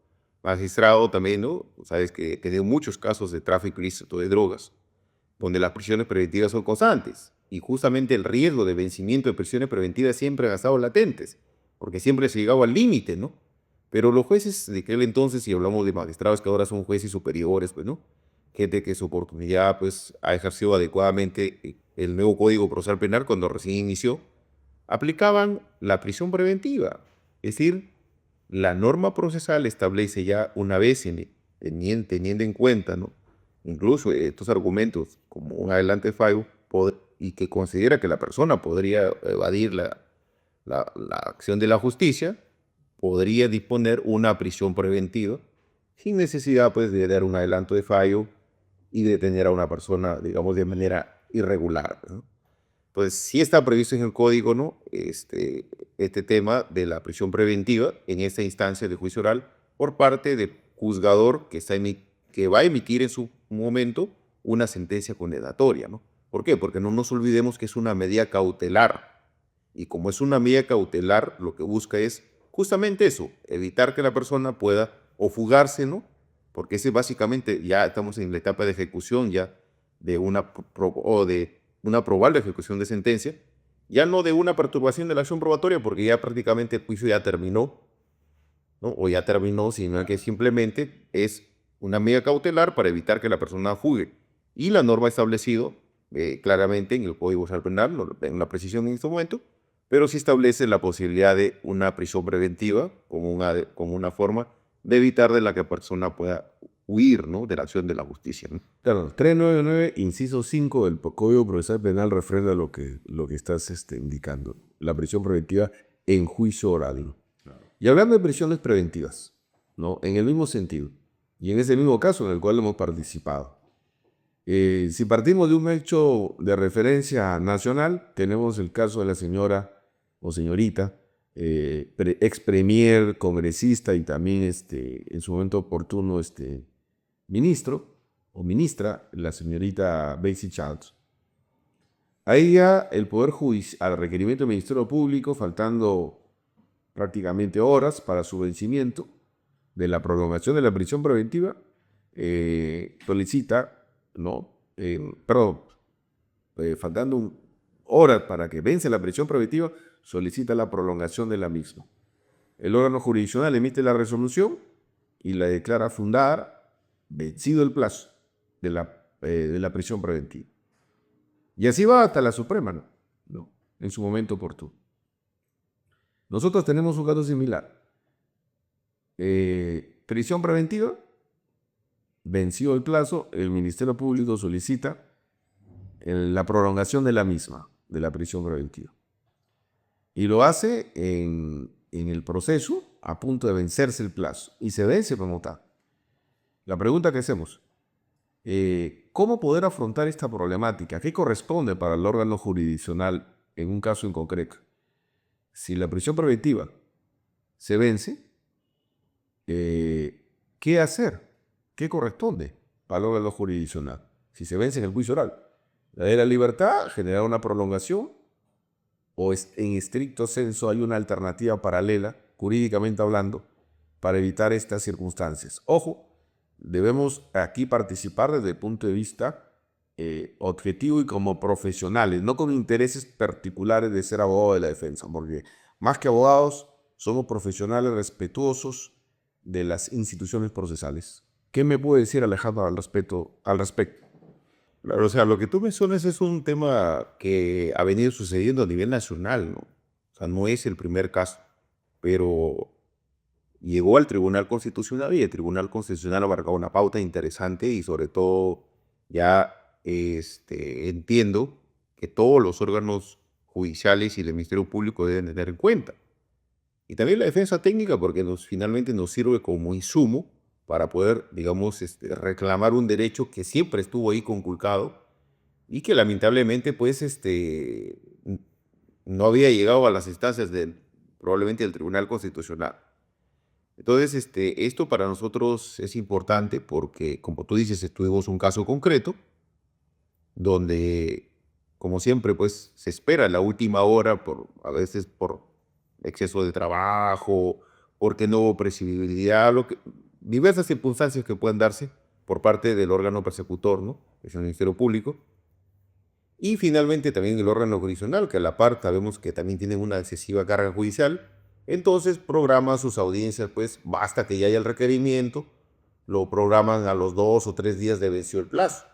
magistrado también, ¿no? Sabes que he tenido muchos casos de tráfico ilícito de drogas, donde las prisiones preventivas son constantes. Y justamente el riesgo de vencimiento de prisiones preventivas siempre ha estado latentes, porque siempre se llegaba al límite, ¿no? Pero los jueces de aquel entonces, si hablamos de magistrados que ahora son jueces superiores, pues, ¿no? Gente que su oportunidad, pues, ha ejercido adecuadamente el nuevo Código Procesal Penal cuando recién inició, aplicaban la prisión preventiva. Es decir, la norma procesal establece ya una vez teniendo en cuenta, ¿no?, incluso estos argumentos como un adelante fallo y que considera que la persona podría evadir la acción de la justicia, podría disponer una prisión preventiva sin necesidad, pues, de dar un adelanto de fallo y detener a una persona, digamos, de manera irregular, ¿no? Pues sí está previsto en el código, ¿no?, este tema de la prisión preventiva en esta instancia de juicio oral por parte del juzgador que va a emitir en su momento una sentencia condenatoria, ¿no? ¿Por qué? Porque no nos olvidemos que es una medida cautelar. Y como es una medida cautelar, lo que busca es justamente eso, evitar que la persona pueda o fugarse, ¿no? Porque ese básicamente ya estamos en la etapa de ejecución ya de una probable ejecución de sentencia, ya no de una perturbación de la acción probatoria, porque ya prácticamente el juicio ya terminó, ¿no? O ya terminó, sino que simplemente es una medida cautelar para evitar que la persona fugue. Y la norma ha establecido claramente en el Código Procesal Penal, no tengo la precisión en este momento, pero sí establece la posibilidad de una prisión preventiva como una forma de evitar de la que la persona pueda huir, ¿no?, de la acción de la justicia, ¿no? Claro, 399, inciso 5 del Código Procesal Penal refrenda lo que estás indicando, la prisión preventiva en juicio oral, ¿no? Claro. Y hablando de prisiones preventivas, ¿no?, en el mismo sentido, y en ese mismo caso en el cual hemos participado, si partimos de un hecho de referencia nacional, tenemos el caso de la señora o señorita, ex premier, congresista y también en su momento oportuno ministro o ministra, la señorita Betsy Childs. A ella el Poder Judicial, al requerimiento del Ministerio Público, faltando prácticamente horas para su vencimiento de la prolongación de la prisión preventiva, solicita, ¿no? Faltando horas para que vence la prisión preventiva, solicita la prolongación de la misma. El órgano jurisdiccional emite la resolución y la declara fundada, vencido el plazo de la de la prisión preventiva. Y así va hasta la Suprema, ¿no? En su momento oportuno. Nosotros tenemos un caso similar. Prisión preventiva, venció el plazo, el Ministerio Público solicita la prolongación de la misma, de la prisión preventiva. Y lo hace en el proceso a punto de vencerse el plazo. Y se vence como tal. La pregunta que hacemos, ¿cómo poder afrontar esta problemática? ¿Qué corresponde para el órgano jurisdiccional en un caso en concreto? Si la prisión preventiva se vence, ¿qué hacer? ¿Qué corresponde para el órgano jurisdiccional? Si se vence en el juicio oral, la de la libertad, generar una prolongación, o en estricto senso hay una alternativa paralela, jurídicamente hablando, para evitar estas circunstancias. Ojo, debemos aquí participar desde el punto de vista objetivo y como profesionales, no con intereses particulares de ser abogado de la defensa, porque más que abogados somos profesionales respetuosos de las instituciones procesales. ¿Qué me puede decir Alejandro al respecto? Claro, o sea, lo que tú mencionas es un tema que ha venido sucediendo a nivel nacional, ¿no? O sea, no es el primer caso, pero llegó al Tribunal Constitucional y el Tribunal Constitucional abarcaba una pauta interesante y sobre todo ya entiendo que todos los órganos judiciales y del Ministerio Público deben tener en cuenta. Y también la defensa técnica porque finalmente nos sirve como insumo para poder, digamos, reclamar un derecho que siempre estuvo ahí conculcado y que lamentablemente, pues, no había llegado a las instancias probablemente del Tribunal Constitucional. Entonces, esto para nosotros es importante porque, como tú dices, tuvimos un caso concreto donde, como siempre, pues, se espera la última hora, a veces por exceso de trabajo, porque no hubo previsibilidad, diversas circunstancias que pueden darse por parte del órgano persecutor, ¿no? Que es el Ministerio Público. Y finalmente también el órgano jurisdiccional, que a la par sabemos que también tienen una excesiva carga judicial. Entonces programan sus audiencias, pues basta que ya haya el requerimiento, lo programan a los 2 o 3 días de vencido el plazo.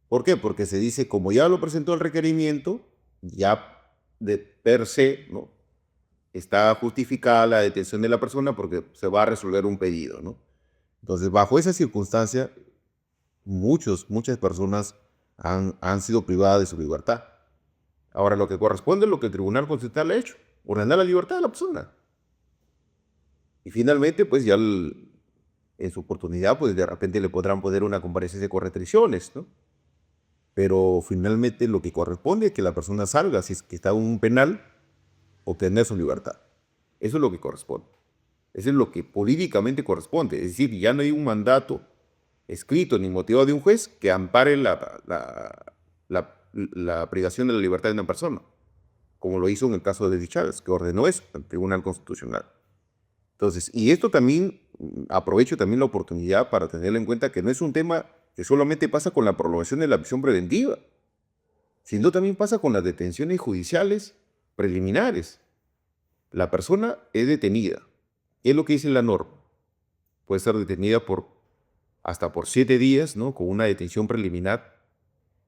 ¿Por qué? Porque se dice, como ya lo presentó el requerimiento, ya de per se, ¿no?, está justificada la detención de la persona porque se va a resolver un pedido, ¿no? Entonces, bajo esa circunstancia, muchas personas han sido privadas de su libertad. Ahora, lo que corresponde es lo que el Tribunal Constitucional ha hecho, ordenar la libertad de la persona. Y finalmente, pues ya en su oportunidad, pues de repente le podrán poner una comparecencia con restricciones, ¿no? Pero finalmente lo que corresponde es que la persona salga, si es que está en un penal, obtener su libertad. Eso es lo que corresponde. Eso es lo que políticamente corresponde. Es decir, ya no hay un mandato escrito ni motivado de un juez que ampare la privación de la libertad de una persona, como lo hizo en el caso de Chávez, que ordenó eso al Tribunal Constitucional. Entonces, y esto también, aprovecho también la oportunidad para tenerlo en cuenta que no es un tema que solamente pasa con la prolongación de la prisión preventiva, sino también pasa con las detenciones judiciales preliminares. La persona es detenida. ¿Qué es lo que dice la norma? Puede ser detenida hasta por 7 días, ¿no?, con una detención preliminar,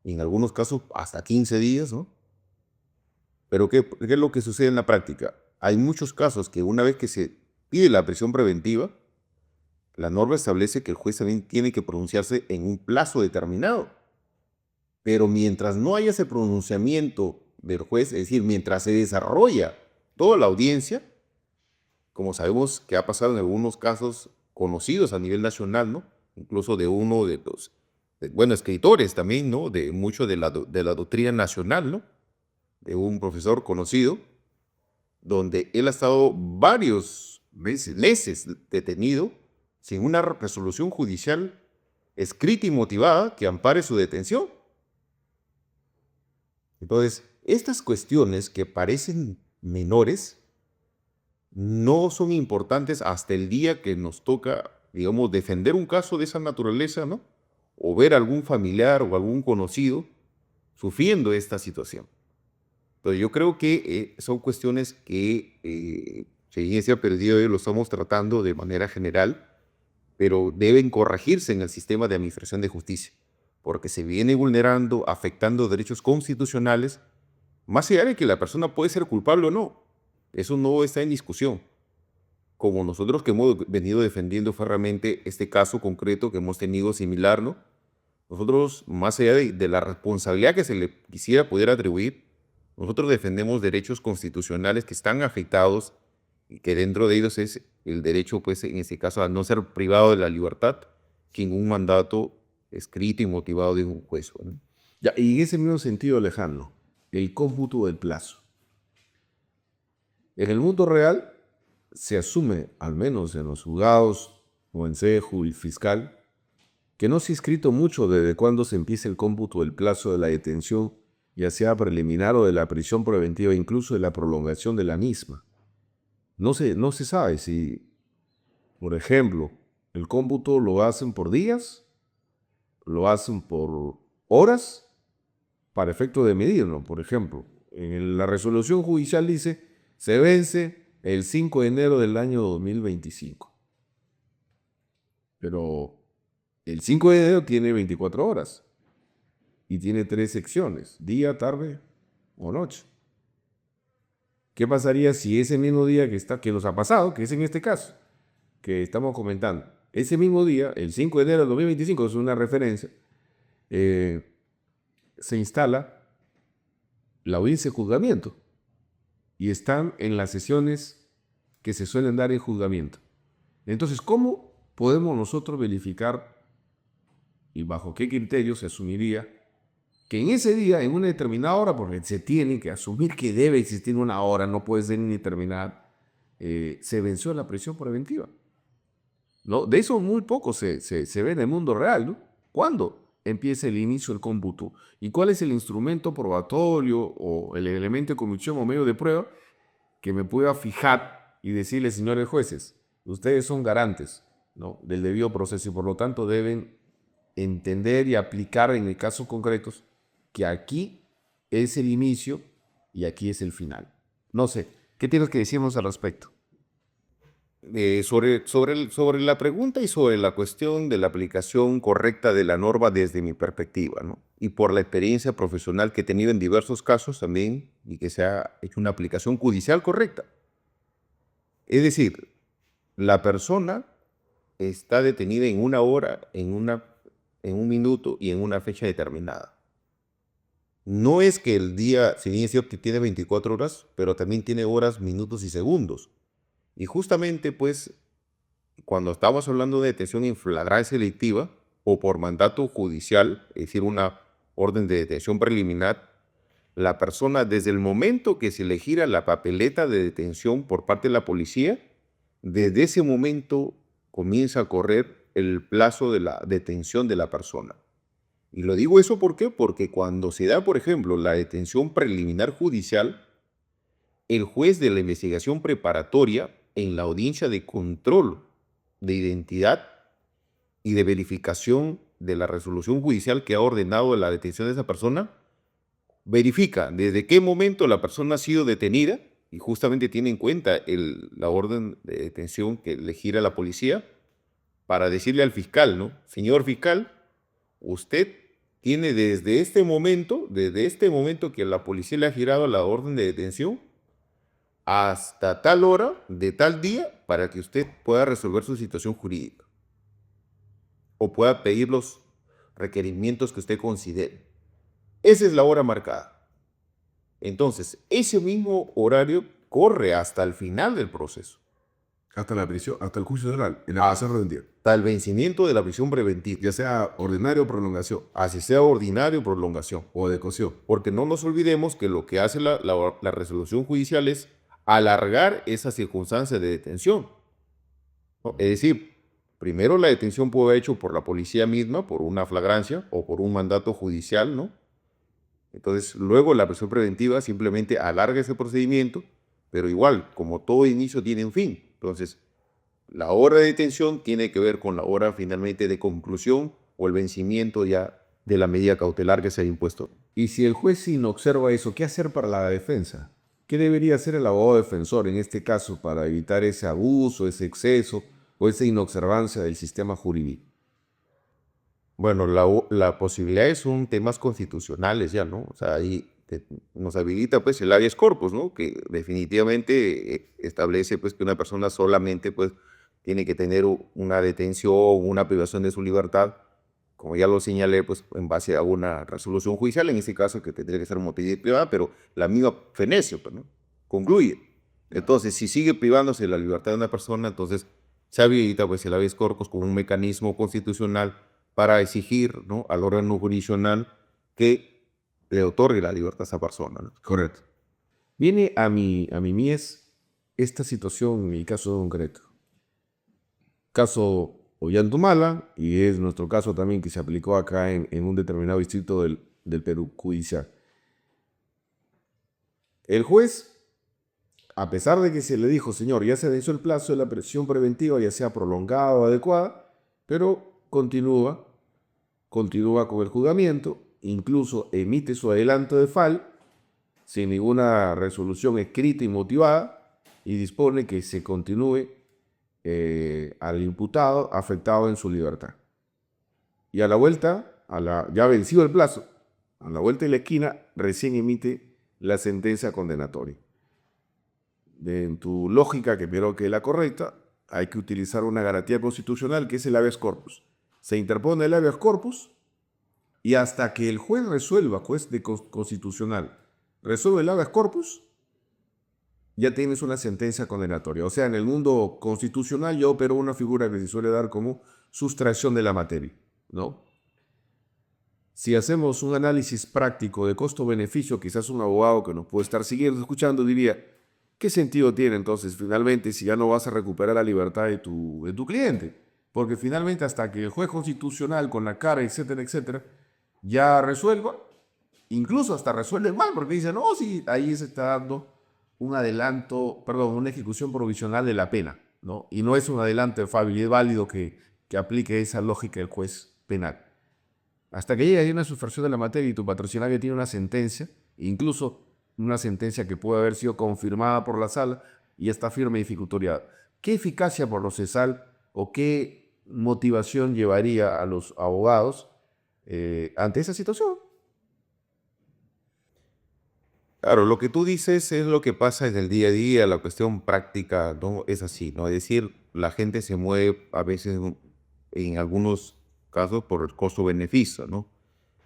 y en algunos casos hasta 15 días, ¿no? Pero ¿qué es lo que sucede en la práctica? Hay muchos casos que una vez que se pide la prisión preventiva, la norma establece que el juez también tiene que pronunciarse en un plazo determinado. Pero mientras no haya ese pronunciamiento del juez, es decir, mientras se desarrolla toda la audiencia, como sabemos que ha pasado en algunos casos conocidos a nivel nacional, ¿no?, incluso de uno de los escritores también, ¿no?, de mucho de la doctrina nacional, ¿no?, de un profesor conocido, donde él ha estado varios meses detenido sin una resolución judicial escrita y motivada que ampare su detención. Entonces, estas cuestiones que parecen menores no son importantes hasta el día que nos toca, digamos, defender un caso de esa naturaleza, ¿no?, o ver a algún familiar o algún conocido sufriendo esta situación. Entonces, yo creo que son cuestiones que, si bien se ha perdido, lo estamos tratando de manera general, pero deben corregirse en el sistema de administración de justicia, porque se viene vulnerando, afectando derechos constitucionales, más allá de que la persona puede ser culpable o no. Eso no está en discusión. Como nosotros que hemos venido defendiendo ferramente este caso concreto que hemos tenido similar, ¿no? Nosotros, más allá de la responsabilidad que se le quisiera poder atribuir, nosotros defendemos derechos constitucionales que están afectados y que dentro de ellos es el derecho, pues en este caso, a no ser privado de la libertad, que en un mandato escrito y motivado de un juez, ¿no? Ya, y en ese mismo sentido, Alejandro, el cómputo del plazo. En el mundo real se asume, al menos en los juzgados o en SEJU y fiscal, que no se ha escrito mucho desde cuándo se empieza el cómputo del plazo de la detención, ya sea preliminar o de la prisión preventiva, incluso de la prolongación de la misma. No se sabe si, por ejemplo, el cómputo lo hacen por días, lo hacen por horas, para efecto de medirlo. Por ejemplo, en la resolución judicial dice, se vence el 5 de enero del año 2025. Pero el 5 de enero tiene 24 horas y tiene 3 secciones, día, tarde o noche. ¿Qué pasaría si ese mismo día que nos ha pasado, que es en este caso, que estamos comentando, ese mismo día, el 5 de enero del 2025, es una referencia, se instala la audiencia de juzgamiento y están en las sesiones que se suelen dar en juzgamiento? Entonces, ¿cómo podemos nosotros verificar y bajo qué criterio se asumiría que en ese día, en una determinada hora, porque se tiene que asumir que debe existir una hora, no puede ser indeterminada, se venció la prisión preventiva? ¿No? De eso muy poco se ve en el mundo real, ¿no? ¿Cuándo empieza el inicio del cómputo? ¿Y cuál es el instrumento probatorio o el elemento de convicción o medio de prueba que me pueda fijar y decirle, señores jueces, ustedes son garantes, ¿no?, del debido proceso y por lo tanto deben entender y aplicar en el caso concretos que aquí es el inicio y aquí es el final? No sé, ¿qué tienes que decirnos al respecto? Sobre la pregunta y sobre la cuestión de la aplicación correcta de la norma desde mi perspectiva, ¿no? Y por la experiencia profesional que he tenido en diversos casos también y que se ha hecho una aplicación judicial correcta. Es decir, la persona está detenida en una hora, en un minuto y en una fecha determinada. No es que el día, si bien es cierto que tiene 24 horas, pero también tiene horas, minutos y segundos. Y justamente, pues, cuando estamos hablando de detención en flagrancia delictiva o por mandato judicial, es decir, una orden de detención preliminar, la persona, desde el momento que se le gira la papeleta de detención por parte de la policía, desde ese momento comienza a correr el plazo de la detención de la persona. Y lo digo eso ¿por qué? Porque cuando se da, por ejemplo, la detención preliminar judicial, el juez de la investigación preparatoria en la audiencia de control de identidad y de verificación de la resolución judicial que ha ordenado la detención de esa persona, verifica desde qué momento la persona ha sido detenida y justamente tiene en cuenta la orden de detención que le gira la policía para decirle al fiscal, ¿no? Señor fiscal, usted tiene desde este momento que la policía le ha girado la orden de detención, hasta tal hora de tal día para que usted pueda resolver su situación jurídica o pueda pedir los requerimientos que usted considere. Esa es la hora marcada. Entonces, ese mismo horario corre hasta el final del proceso. Hasta la prisión, hasta el juicio oral, en la prisión preventiva. Hasta el vencimiento de la prisión preventiva. Ya sea ordinario o prolongación. Así sea ordinario o prolongación. O de caución. Porque no nos olvidemos que lo que hace la resolución judicial es alargar esa circunstancia de detención, ¿no? Es decir, primero la detención puede haber hecho por la policía misma, por una flagrancia o por un mandato judicial, ¿no? Entonces, luego la prisión preventiva simplemente alarga ese procedimiento, pero igual, como todo inicio tiene un fin. Entonces, la hora de detención tiene que ver con la hora finalmente de conclusión o el vencimiento ya de la medida cautelar que se ha impuesto. Y si el juez sí no observa eso, ¿qué hacer para la defensa? ¿Qué debería hacer el abogado defensor en este caso para evitar ese abuso, ese exceso o esa inobservancia del sistema jurídico? Bueno, la posibilidad son temas constitucionales ya, ¿no? O sea, ahí nos habilita pues el habeas corpus, ¿no? Que definitivamente establece pues que una persona solamente pues tiene que tener una detención o una privación de su libertad, como ya lo señalé, pues en base a una resolución judicial, en este caso que tendría que ser motivo privada, pero la misma fenecio, pues, ¿no? Concluye. Entonces, si sigue privándose de la libertad de una persona, entonces se habilita pues el habeas corpus como un mecanismo constitucional para exigir, ¿no?, al órgano jurisdiccional que le otorgue la libertad a esa persona, ¿no? Correcto. Viene a mi mies esta situación en mi caso concreto. Caso Ollantumala, y es nuestro caso también que se aplicó acá en un determinado distrito del Perú judicial. El juez, a pesar de que se le dijo, señor, ya se venció el plazo de la prisión preventiva, ya sea prolongada o adecuada, pero continúa con el juzgamiento, incluso emite su adelanto de FAL sin ninguna resolución escrita y motivada y dispone que se continúe al imputado afectado en su libertad. Y a la vuelta, ya vencido el plazo, a la vuelta de la esquina, recién emite la sentencia condenatoria. En tu lógica, que creo que es la correcta, hay que utilizar una garantía constitucional que es el habeas corpus. Se interpone el habeas corpus y hasta que el juez resuelva, juez constitucional, resuelve el habeas corpus, ya tienes una sentencia condenatoria. O sea, en el mundo constitucional yo opero una figura que se suele dar como sustracción de la materia, ¿no? Si hacemos un análisis práctico de costo-beneficio, quizás un abogado que nos puede estar siguiendo, escuchando, diría, ¿qué sentido tiene entonces finalmente si ya no vas a recuperar la libertad de tu cliente? Porque finalmente hasta que el juez constitucional con la cara, etcétera, etcétera, ya resuelva, incluso hasta resuelve mal, porque dice, no, sí, ahí se está dando un adelanto, perdón, una ejecución provisional de la pena, ¿no? Y no es un adelanto de fabilidad válido que aplique esa lógica del juez penal. Hasta que llegue ahí una sustracción de la materia y tu patrocinante tiene una sentencia, incluso una sentencia que puede haber sido confirmada por la sala y está firme y ejecutoriada. ¿Qué eficacia procesal o qué motivación llevaría a los abogados ante esa situación? Claro, lo que tú dices es lo que pasa en el día a día, la cuestión práctica no es así, ¿no? Es decir, la gente se mueve a veces, en algunos casos, por el costo-beneficio, ¿no?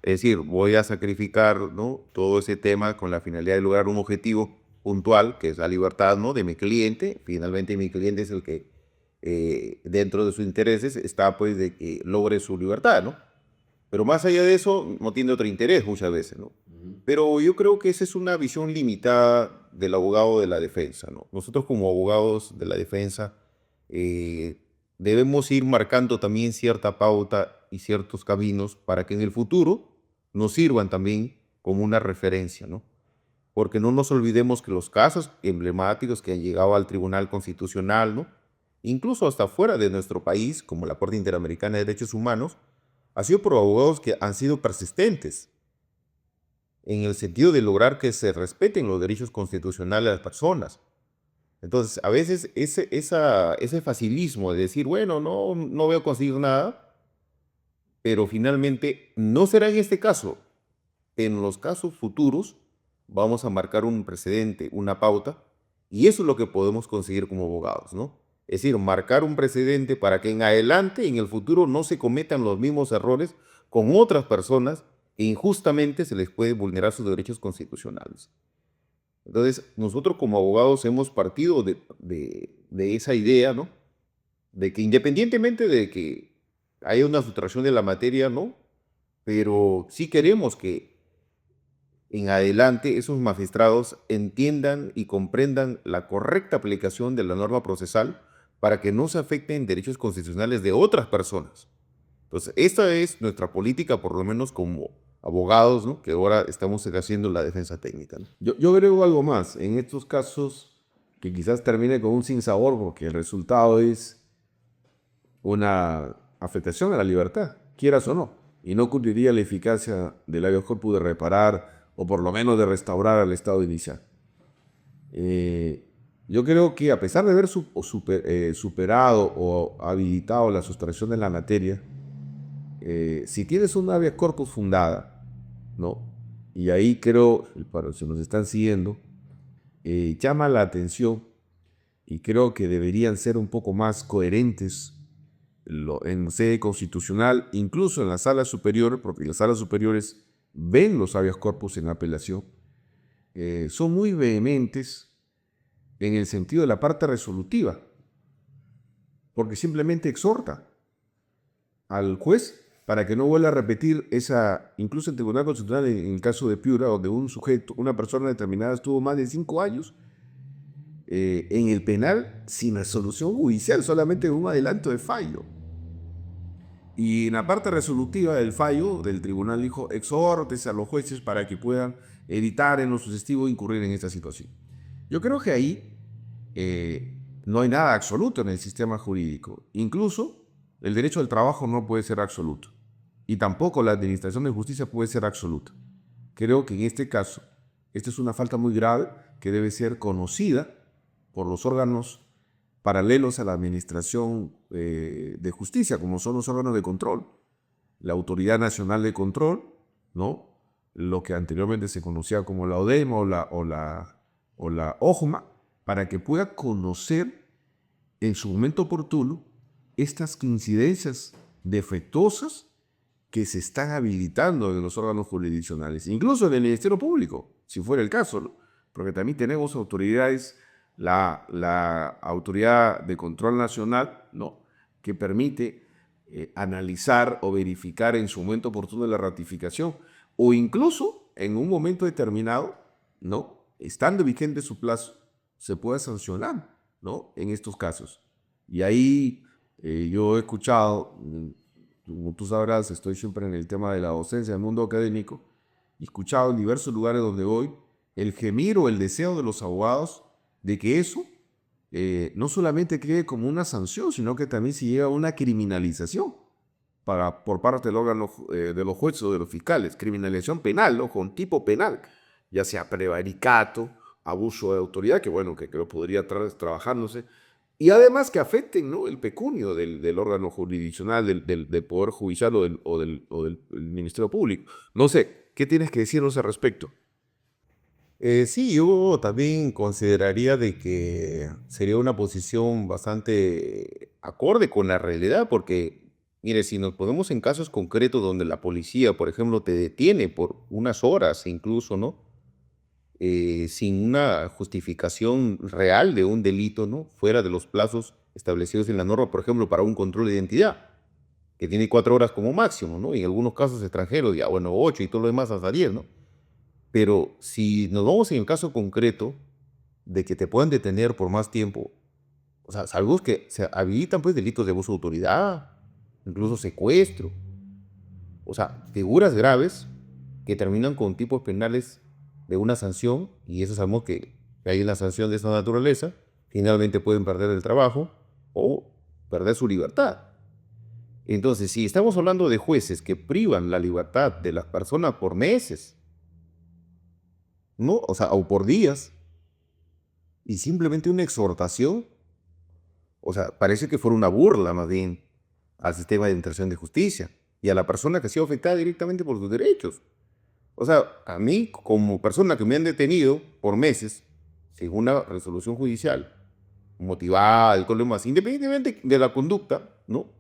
Es decir, voy a sacrificar, ¿no?, todo ese tema con la finalidad de lograr un objetivo puntual, que es la libertad, ¿no?, de mi cliente. Finalmente, mi cliente es el que, dentro de sus intereses, está, pues, de que logre su libertad, ¿no? Pero más allá de eso, no tiene otro interés muchas veces, ¿no? Pero yo creo que esa es una visión limitada del abogado de la defensa, ¿no? Nosotros como abogados de la defensa eh, debemos ir marcando también cierta pauta y ciertos caminos para que en el futuro nos sirvan también como una referencia, ¿no? Porque no nos olvidemos que los casos emblemáticos que han llegado al Tribunal Constitucional, ¿no?, incluso hasta fuera de nuestro país, como la Corte Interamericana de Derechos Humanos, ha sido por abogados que han sido persistentes en el sentido de lograr que se respeten los derechos constitucionales de las personas. Entonces, a veces ese facilismo de decir, bueno, no voy a conseguir nada, pero finalmente no será en este caso. En los casos futuros vamos a marcar un precedente, una pauta, y eso es lo que podemos conseguir como abogados, ¿no? Es decir, marcar un precedente para que en adelante, en el futuro, no se cometan los mismos errores con otras personas e injustamente se les puede vulnerar sus derechos constitucionales. Entonces, nosotros como abogados hemos partido de esa idea, ¿no?, de que independientemente de que haya una sustracción de la materia, ¿no?, pero sí queremos que en adelante esos magistrados entiendan y comprendan la correcta aplicación de la norma procesal para que no se afecten derechos constitucionales de otras personas. Entonces, esta es nuestra política, por lo menos como abogados, ¿no?, que ahora estamos haciendo la defensa técnica, ¿no? Yo agrego algo más. En estos casos, que quizás termine con un sinsabor, porque el resultado es una afectación a la libertad, quieras o no, y no cumpliría la eficacia del habeas corpus de reparar o por lo menos de restaurar al estado inicial. Yo Yo creo que a pesar de haber superado o habilitado la sustracción de la materia, si tienes una habeas corpus fundada, ¿no? Y ahí creo, para los que nos están siguiendo, llama la atención y creo que deberían ser un poco más coherentes en sede constitucional, incluso en las salas superiores, porque las salas superiores ven los habeas corpus en apelación, son muy vehementes en el sentido de la parte resolutiva, porque simplemente exhorta al juez para que no vuelva a repetir esa, incluso el Tribunal Constitucional en el caso de Piura, donde un sujeto, una persona determinada estuvo más de 5 años en el penal sin resolución judicial, solamente un adelanto de fallo. Y en la parte resolutiva del fallo del tribunal dijo, exhortes a los jueces para que puedan evitar en lo sucesivo incurrir en esta situación. Yo creo que ahí no hay nada absoluto en el sistema jurídico. Incluso el derecho al trabajo no puede ser absoluto. Y tampoco la administración de justicia puede ser absoluta. Creo que en este caso, esta es una falta muy grave que debe ser conocida por los órganos paralelos a la administración de justicia, como son los órganos de control. La Autoridad Nacional de Control, ¿no? Lo que anteriormente se conocía como la ODEM o la OJMA, para que pueda conocer en su momento oportuno estas incidencias defectuosas que se están habilitando en los órganos jurisdiccionales, incluso en el Ministerio Público, si fuera el caso, ¿no? Porque también tenemos autoridades, la Autoridad de Control Nacional, ¿no? Que permite analizar o verificar en su momento oportuno la ratificación, o incluso en un momento determinado, ¿no? Estando vigente su plazo, se puede sancionar, ¿no? En estos casos. Y ahí yo he escuchado, como tú sabrás, estoy siempre en el tema de la docencia, del mundo académico, he escuchado en diversos lugares donde voy el gemir o el deseo de los abogados de que eso no solamente quede como una sanción, sino que también se llegue a una criminalización por parte del órgano de los jueces o de los fiscales, criminalización penal, ¿no? Con tipo penal, ya sea prevaricato, abuso de autoridad, que bueno, que creo podría estar trabajándose, y además que afecten, ¿no? El pecunio del órgano jurisdiccional, del Poder Judicial o del Ministerio Público. No sé, ¿qué tienes que decirnos al respecto? Sí, yo también consideraría de que sería una posición bastante acorde con la realidad, porque, mire, si nos ponemos en casos concretos donde la policía, por ejemplo, te detiene por unas horas incluso, ¿no? Sin una justificación real de un delito, ¿no? Fuera de los plazos establecidos en la norma, por ejemplo, para un control de identidad, que tiene 4 horas como máximo, ¿no? Y en algunos casos extranjeros, ya bueno, 8 y todo lo demás hasta 10, ¿no? Pero si nos vamos en el caso concreto de que te puedan detener por más tiempo, o sea, salvo que se habilitan pues delitos de abuso de autoridad, incluso secuestro, o sea, figuras graves que terminan con tipos penales de una sanción, y eso sabemos que hay una sanción de esa naturaleza, finalmente pueden perder el trabajo o perder su libertad. Entonces, si estamos hablando de jueces que privan la libertad de las personas por meses, ¿no? O sea, o por días, y simplemente una exhortación, o sea, parece que fuera una burla más bien al sistema de administración de justicia y a la persona que ha sido afectada directamente por sus derechos. O sea, a mí como persona que me han detenido por meses, sin una resolución judicial, motivada, y todo lo demás, independientemente de la conducta, ¿no?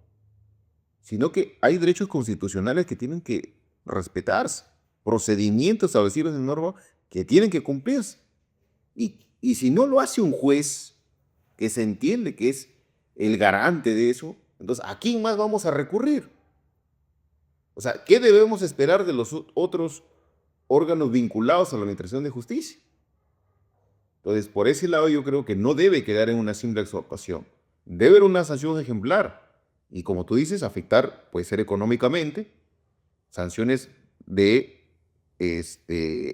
Sino que hay derechos constitucionales que tienen que respetarse, procedimientos establecidos en norma que tienen que cumplirse. Y si no lo hace un juez que se entiende que es el garante de eso, entonces, ¿a quién más vamos a recurrir? O sea, ¿qué debemos esperar de los otros órganos vinculados a la administración de justicia? Entonces, por ese lado yo creo que no debe quedar en una simple exhortación. Debe haber una sanción ejemplar. Y como tú dices, afectar puede ser económicamente, sanciones de,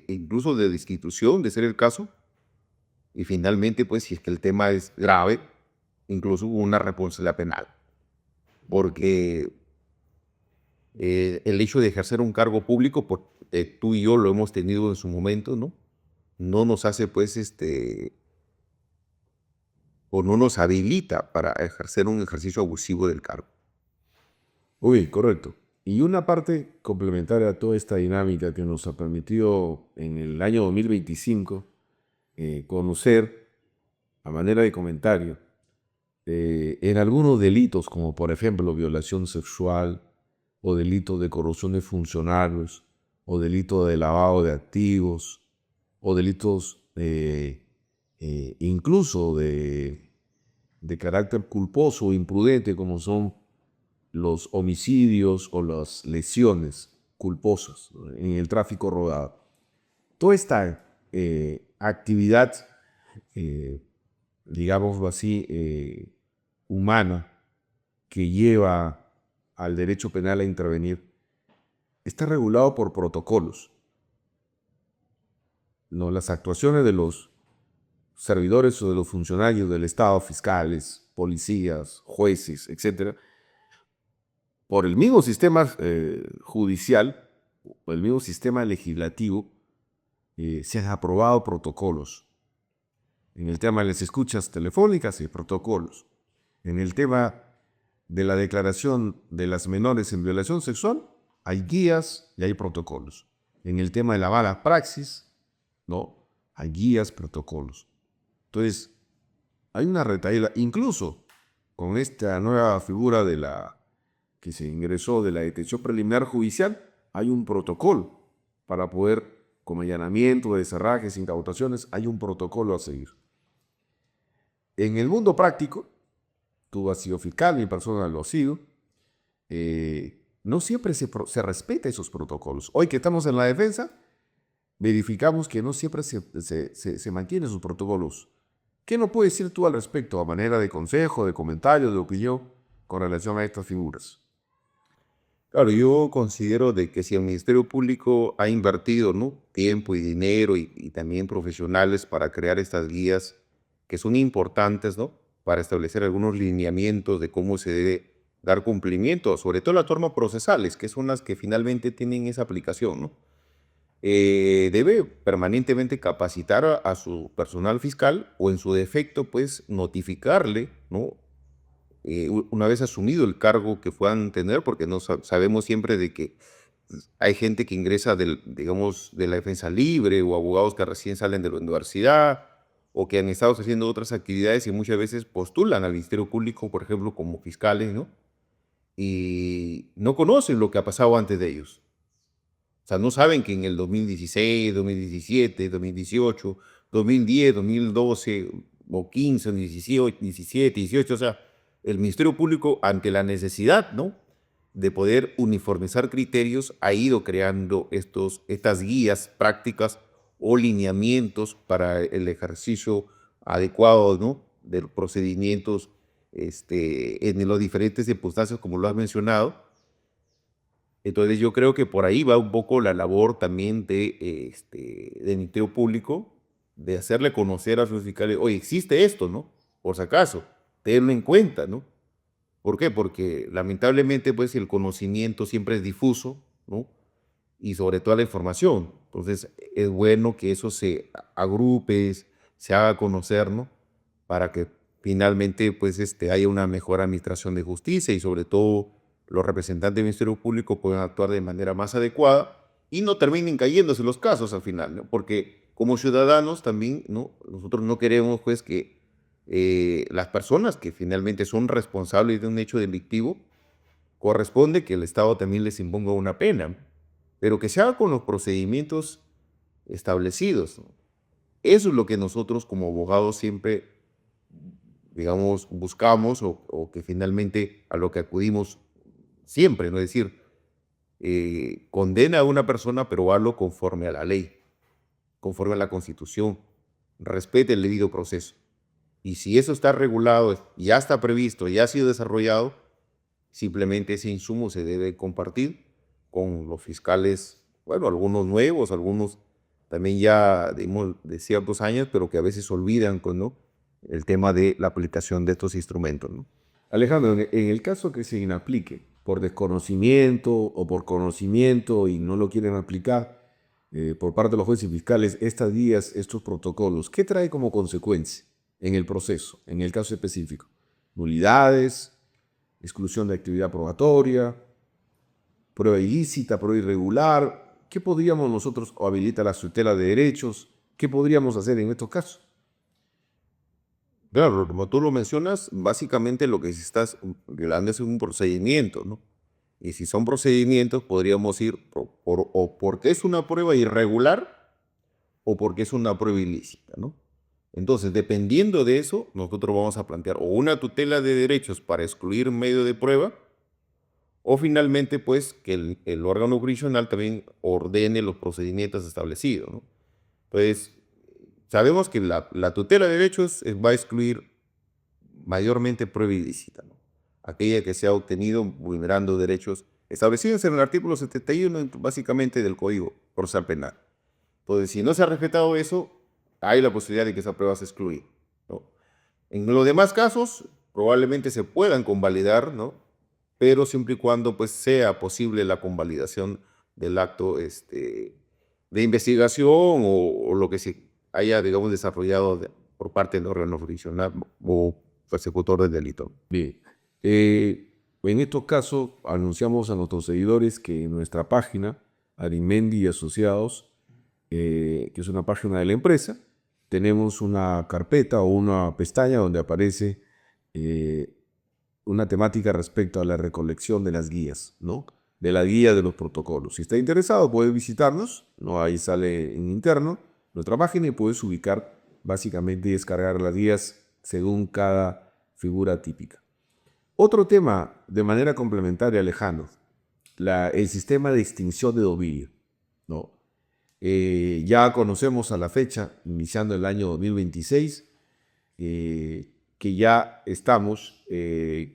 incluso de destitución, de ser el caso. Y finalmente, pues, si es que el tema es grave, incluso una responsabilidad penal. Porque el hecho de ejercer un cargo público, tú y yo lo hemos tenido en su momento, ¿no? No nos hace, pues, o no nos habilita para ejercer un ejercicio abusivo del cargo. Uy, correcto. Y una parte complementaria a toda esta dinámica que nos ha permitido en el año 2025 conocer, a manera de comentario, en algunos delitos, como por ejemplo violación sexual, o delito de corrupción de funcionarios, o delito de lavado de activos, o delitos incluso de carácter culposo o imprudente, como son los homicidios o las lesiones culposas, ¿no?, en el tráfico rodado. Toda esta actividad, digámoslo así, humana, que lleva al derecho penal a intervenir, está regulado por protocolos. ¿No? Las actuaciones de los servidores o de los funcionarios del Estado, fiscales, policías, jueces, etcétera, por el mismo sistema judicial, por el mismo sistema legislativo, se han aprobado protocolos. En el tema de las escuchas telefónicas hay protocolos. En el tema de la declaración de las menores en violación sexual, hay guías y hay protocolos. En el tema de la mala praxis, ¿no?, hay guías, protocolos. Entonces, hay una retahíla, incluso con esta nueva figura de la que se ingresó de la detención preliminar judicial, hay un protocolo para poder, como allanamiento, desarrajes, incautaciones, hay un protocolo a seguir. En el mundo práctico, tú has sido fiscal, mi persona lo ha sido, no siempre se respeta esos protocolos. Hoy que estamos en la defensa, verificamos que no siempre se mantienen esos protocolos. ¿Qué nos puedes decir tú al respecto, a manera de consejo, de comentario, de opinión, con relación a estas figuras? Claro, yo considero de que si el Ministerio Público ha invertido, ¿no?, tiempo y dinero y también profesionales para crear estas guías que son importantes, ¿no?, para establecer algunos lineamientos de cómo se debe dar cumplimiento, sobre todo las normas procesales, que son las que finalmente tienen esa aplicación, ¿no? Debe permanentemente capacitar a su personal fiscal o en su defecto, pues notificarle, ¿no?, una vez asumido el cargo que puedan tener, porque no sabemos siempre de que hay gente que ingresa digamos, de la defensa libre o abogados que recién salen de la universidad o que han estado haciendo otras actividades y muchas veces postulan al Ministerio Público, por ejemplo, como fiscales, ¿no? Y no conocen lo que ha pasado antes de ellos. O sea, no saben que en el 2016, 2017, 2018, 2010, 2012 o 15, 18, 17, 18, o sea, el Ministerio Público, ante la necesidad, ¿no?, de poder uniformizar criterios, ha ido creando estas guías prácticas o lineamientos para el ejercicio adecuado, ¿no?, de los procedimientos en las diferentes circunstancias, como lo has mencionado. Entonces yo creo que por ahí va un poco la labor también del Ministerio Público, de hacerle conocer a sus fiscales, oye, existe esto, ¿no? Por si acaso, tenlo en cuenta, ¿no? ¿Por qué? Porque lamentablemente pues el conocimiento siempre es difuso, ¿no? Y sobre todo la información. Entonces es bueno que eso se agrupe, se haga conocer, ¿no?, para que finalmente pues haya una mejor administración de justicia y sobre todo los representantes del Ministerio Público puedan actuar de manera más adecuada y no terminen cayéndose los casos al final, ¿no? Porque como ciudadanos también, ¿no?, nosotros no queremos pues que las personas que finalmente son responsables de un hecho delictivo, corresponde que el Estado también les imponga una pena, pero que se haga con los procedimientos establecidos, ¿no? Eso es lo que nosotros como abogados siempre, digamos, buscamos o que finalmente a lo que acudimos siempre, ¿no? Es decir, condena a una persona, pero hazlo conforme a la ley, conforme a la Constitución, respete el debido proceso. Y si eso está regulado, ya está previsto, ya ha sido desarrollado, simplemente ese insumo se debe compartir con los fiscales, bueno, algunos nuevos, algunos también ya de ciertos años, pero que a veces olvidan, ¿no?, el tema de la aplicación de estos instrumentos, ¿no? Alejandro, en el caso que se inaplique por desconocimiento o por conocimiento y no lo quieren aplicar por parte de los jueces y fiscales, estas guías, estos protocolos, ¿qué trae como consecuencia? en el proceso, en el caso específico. Nulidades, exclusión de actividad probatoria, prueba ilícita, prueba irregular. ¿Qué podríamos nosotros, o habilita la tutela de derechos? ¿Qué podríamos hacer en estos casos? Claro, como tú lo mencionas, básicamente lo que se está violando es un procedimiento, ¿no? Y si son procedimientos, podríamos ir o porque es una prueba irregular o porque es una prueba ilícita, ¿no? Entonces, dependiendo de eso, nosotros vamos a plantear o una tutela de derechos para excluir medio de prueba, o finalmente, pues, que el órgano jurisdiccional también ordene los procedimientos establecidos, ¿no? Entonces, sabemos que la tutela de derechos va a excluir mayormente prueba ilícita, ¿no? Aquella que se ha obtenido vulnerando derechos establecidos en el artículo 71, básicamente, del Código Procesal Penal. Entonces, si no se ha respetado eso, hay la posibilidad de que esa prueba se excluya, ¿no? En los demás casos, probablemente se puedan convalidar, ¿no? Pero siempre y cuando pues, sea posible la convalidación del acto de investigación o lo que se haya, digamos, desarrollado por parte del órgano jurisdiccional o persecutor del delito. Bien, en estos casos anunciamos a nuestros seguidores que en nuestra página, Arimendi y Asociados, que es una página de la empresa, tenemos una carpeta o una pestaña donde aparece una temática respecto a la recolección de las guías, ¿no? De la guía de los protocolos. Si está interesado, puede visitarnos, ¿no? Ahí sale en interno nuestra página y puedes ubicar básicamente y descargar las guías según cada figura típica. Otro tema de manera complementaria, Alejandro, el sistema de extinción de dominio, ¿no? Ya conocemos a la fecha, iniciando el año 2026, que ya estamos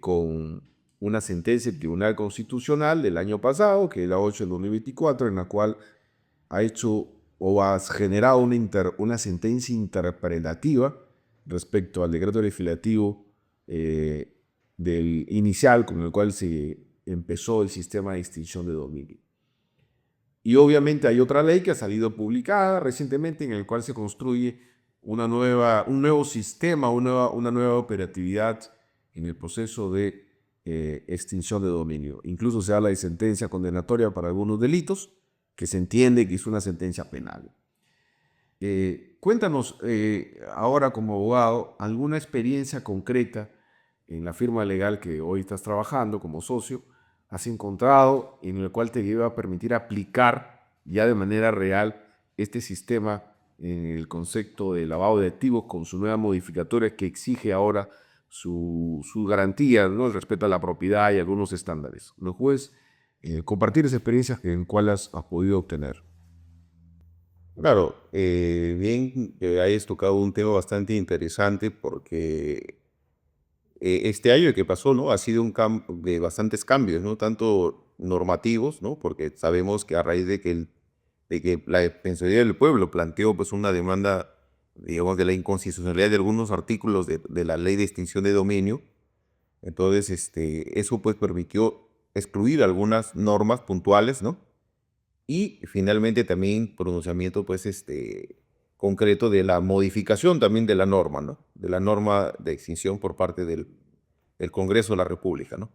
con una sentencia del Tribunal Constitucional del año pasado, que es la 8 del 2024, en la cual ha hecho o ha generado una sentencia interpretativa respecto al decreto legislativo del inicial con el cual se empezó el sistema de extinción de dominio. Y obviamente hay otra ley que ha salido publicada recientemente en el cual se construye un nuevo sistema, una nueva operatividad en el proceso de extinción de dominio. Incluso se habla de sentencia condenatoria para algunos delitos que se entiende que es una sentencia penal. Cuéntanos ahora como abogado alguna experiencia concreta en la firma legal que hoy estás trabajando como socio, has encontrado en el cual te iba a permitir aplicar ya de manera real este sistema en el concepto de lavado de activos con su nueva modificatoria que exige ahora su garantía, ¿no? El respeto a la propiedad y algunos estándares. ¿Nos puedes compartir esa experiencia en cuál has podido obtener? Claro, bien que hayas tocado un tema bastante interesante porque este año que pasó, ¿no? Ha sido de bastantes cambios, ¿no? Tanto normativos, ¿no? Porque sabemos que a raíz de que la Defensoría del Pueblo planteó pues una demanda, digamos, de la inconstitucionalidad de algunos artículos de la Ley de Extinción de Dominio, entonces eso pues permitió excluir algunas normas puntuales, ¿no? Y finalmente también pronunciamiento pues concreto de la modificación también de la norma, ¿no? De la norma de extinción por parte del Congreso de la República, ¿no?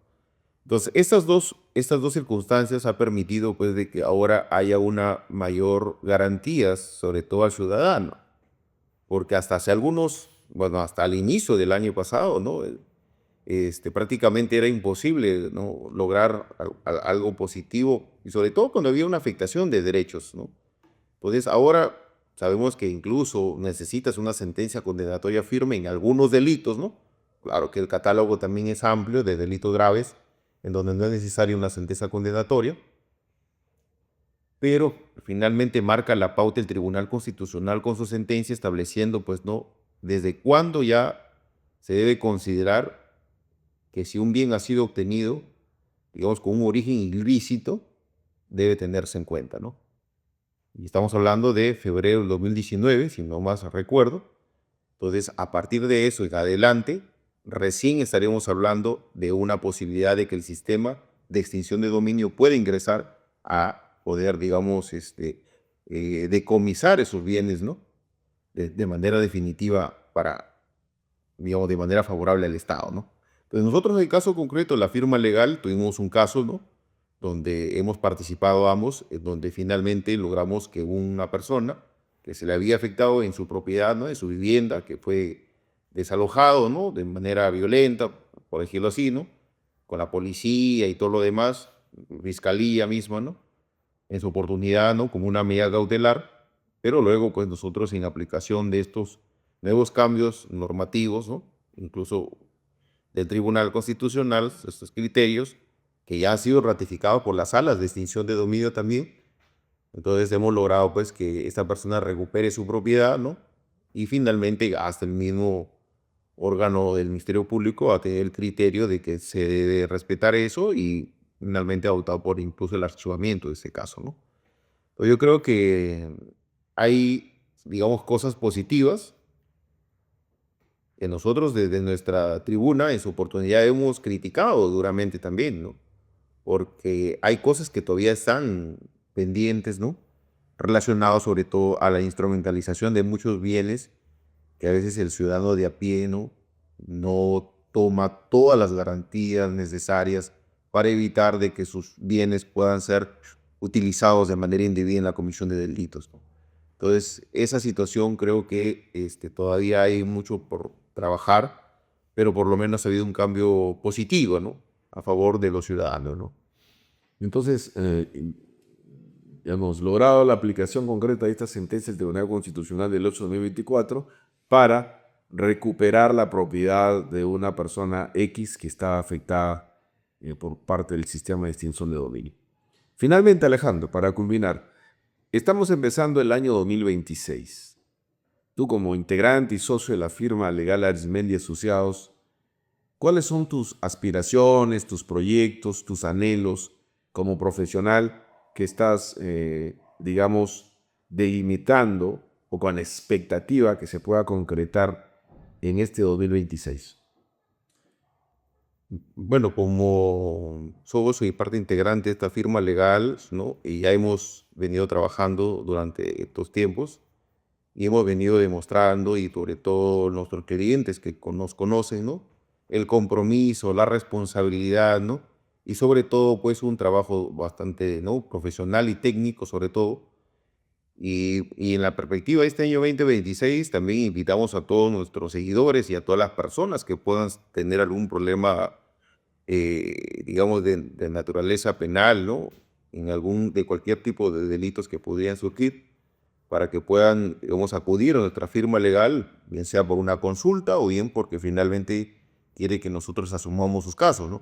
Entonces, estas dos circunstancias han permitido pues de que ahora haya una mayor garantía, sobre todo al ciudadano, porque hasta hace bueno, hasta el inicio del año pasado, ¿no? Prácticamente era imposible, ¿no? Lograr algo positivo y sobre todo cuando había una afectación de derechos, ¿no? Entonces, ahora sabemos que incluso necesitas una sentencia condenatoria firme en algunos delitos, ¿no? Claro que el catálogo también es amplio de delitos graves, en donde no es necesaria una sentencia condenatoria, pero finalmente marca la pauta el Tribunal Constitucional con su sentencia estableciendo, pues, ¿no? Desde cuándo ya se debe considerar que si un bien ha sido obtenido, digamos, con un origen ilícito, debe tenerse en cuenta, ¿no? Y estamos hablando de febrero del 2019, si no más recuerdo. Entonces, a partir de eso en adelante, recién estaremos hablando de una posibilidad de que el sistema de extinción de dominio pueda ingresar a poder, digamos, decomisar esos bienes, ¿no? De manera definitiva digamos, de manera favorable al Estado, ¿no? Entonces nosotros en el caso concreto, la firma legal, tuvimos un caso, ¿no? Donde hemos participado ambos, donde finalmente logramos que una persona que se le había afectado en su propiedad, ¿no? En su vivienda, que fue desalojado, ¿no? De manera violenta, por decirlo así, ¿no? Con la policía y todo lo demás, fiscalía misma, ¿no? En su oportunidad, ¿no? Como una medida cautelar, pero luego, pues nosotros en aplicación de estos nuevos cambios normativos, ¿no? Incluso del Tribunal Constitucional, estos criterios, que ya han sido ratificados por las salas de extinción de dominio también. Entonces hemos logrado pues que esta persona recupere su propiedad, ¿no? Y finalmente hasta el mismo órgano del Ministerio Público a tener el criterio de que se debe respetar eso y finalmente ha optado por incluso el archivamiento de este caso, ¿no? Yo creo que hay, digamos, cosas positivas que nosotros desde nuestra tribuna en su oportunidad hemos criticado duramente también, ¿no? Porque hay cosas que todavía están pendientes, ¿no? Relacionados sobre todo a la instrumentalización de muchos bienes que a veces el ciudadano de a pie, ¿no? No toma todas las garantías necesarias para evitar de que sus bienes puedan ser utilizados de manera indebida en la comisión de delitos, ¿no? Entonces, esa situación creo que todavía hay mucho por trabajar, pero por lo menos ha habido un cambio positivo, ¿no? A favor de los ciudadanos, ¿no? Entonces, ya hemos logrado la aplicación concreta de esta sentencia del Tribunal Constitucional del 8 de 2024 para recuperar la propiedad de una persona X que estaba afectada por parte del sistema de extinción de dominio. Finalmente, Alejandro, para culminar, estamos empezando el año 2026. Tú, como integrante y socio de la firma legal Arizmendi Asociados, ¿cuáles son tus aspiraciones, tus proyectos, tus anhelos como profesional que estás, digamos, delimitando o con expectativa que se pueda concretar en este 2026? Bueno, como soy parte integrante de esta firma legal, ¿no? Y ya hemos venido trabajando durante estos tiempos y hemos venido demostrando, y sobre todo nuestros clientes que nos conocen, ¿no? El compromiso, la responsabilidad, ¿no? Y sobre todo, pues, un trabajo bastante, ¿no? Profesional y técnico, sobre todo. Y en la perspectiva de este año 2026, también invitamos a todos nuestros seguidores y a todas las personas que puedan tener algún problema, digamos, de naturaleza penal, ¿no? De cualquier tipo de delitos que podrían surgir, para que puedan, digamos, acudir a nuestra firma legal, bien sea por una consulta o bien porque finalmente quiere que nosotros asumamos sus casos, ¿no?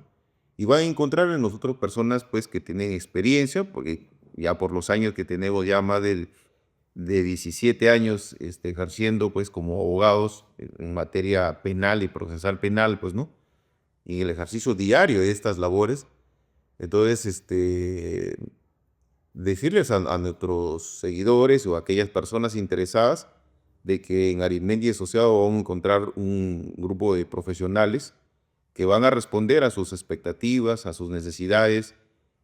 Y van a encontrar en nosotros personas, pues, que tienen experiencia, porque ya por los años que tenemos, ya más de 17 años ejerciendo, pues, como abogados en materia penal y procesal penal, pues, ¿no? Y el ejercicio diario de estas labores. Entonces, decirles a nuestros seguidores o a aquellas personas interesadas de que en Arizmendi Asociado vamos a encontrar un grupo de profesionales que van a responder a sus expectativas, a sus necesidades,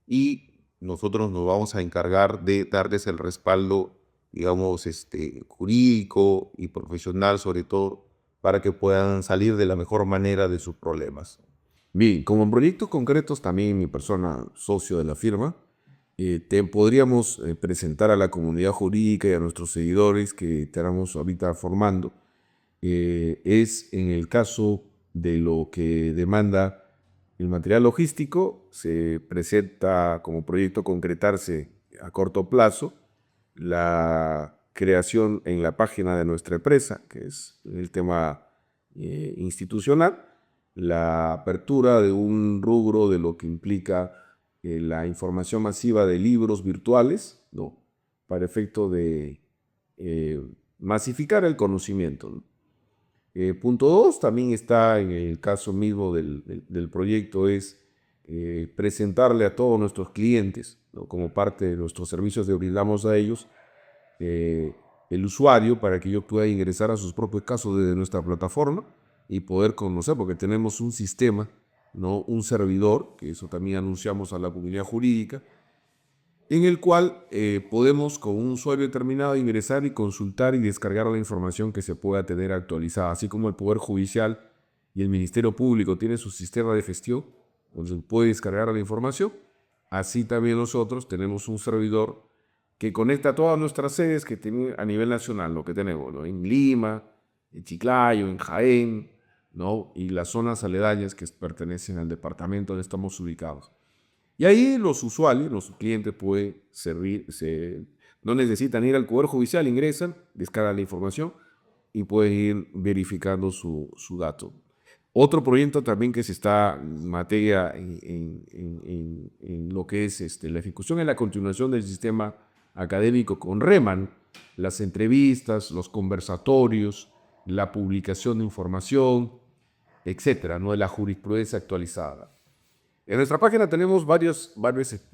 y nosotros nos vamos a encargar de darles el respaldo, digamos, jurídico y profesional, sobre todo, para que puedan salir de la mejor manera de sus problemas. Bien, como proyectos concretos, también mi persona, socio de la firma, te podríamos presentar a la comunidad jurídica y a nuestros seguidores que estamos ahorita formando. Es en el caso de lo que demanda el material logístico, se presenta como proyecto concretarse a corto plazo la creación en la página de nuestra empresa, que es el tema institucional, la apertura de un rubro de lo que implica la información masiva de libros virtuales, ¿no? Para efecto de masificar el conocimiento, ¿no? Punto 2, también está en el caso mismo del proyecto, es presentarle a todos nuestros clientes, ¿no? Como parte de nuestros servicios que brindamos a ellos, el usuario para que ellos puedan ingresar a sus propios casos desde nuestra plataforma y poder conocer, porque tenemos un sistema, ¿no? Un servidor, que eso también anunciamos a la comunidad jurídica, en el cual podemos con un usuario determinado ingresar y consultar y descargar la información que se pueda tener actualizada, así como el Poder Judicial y el Ministerio Público tiene su sistema de gestión, donde se puede descargar la información. Así también nosotros tenemos un servidor que conecta todas nuestras sedes que tienen a nivel nacional, lo que tenemos, ¿no? En Lima, en Chiclayo, en Jaén, ¿no? Y las zonas aledañas que pertenecen al departamento donde estamos ubicados. Y ahí los usuarios, los clientes pueden no necesitan ir al Poder Judicial, ingresan, descargan la información y pueden ir verificando su dato. Otro proyecto también que se está en materia en lo que es la ejecución y la continuación del sistema académico con REMAN, las entrevistas, los conversatorios, la publicación de información, etcétera, ¿no? De la jurisprudencia actualizada. En nuestra página tenemos varias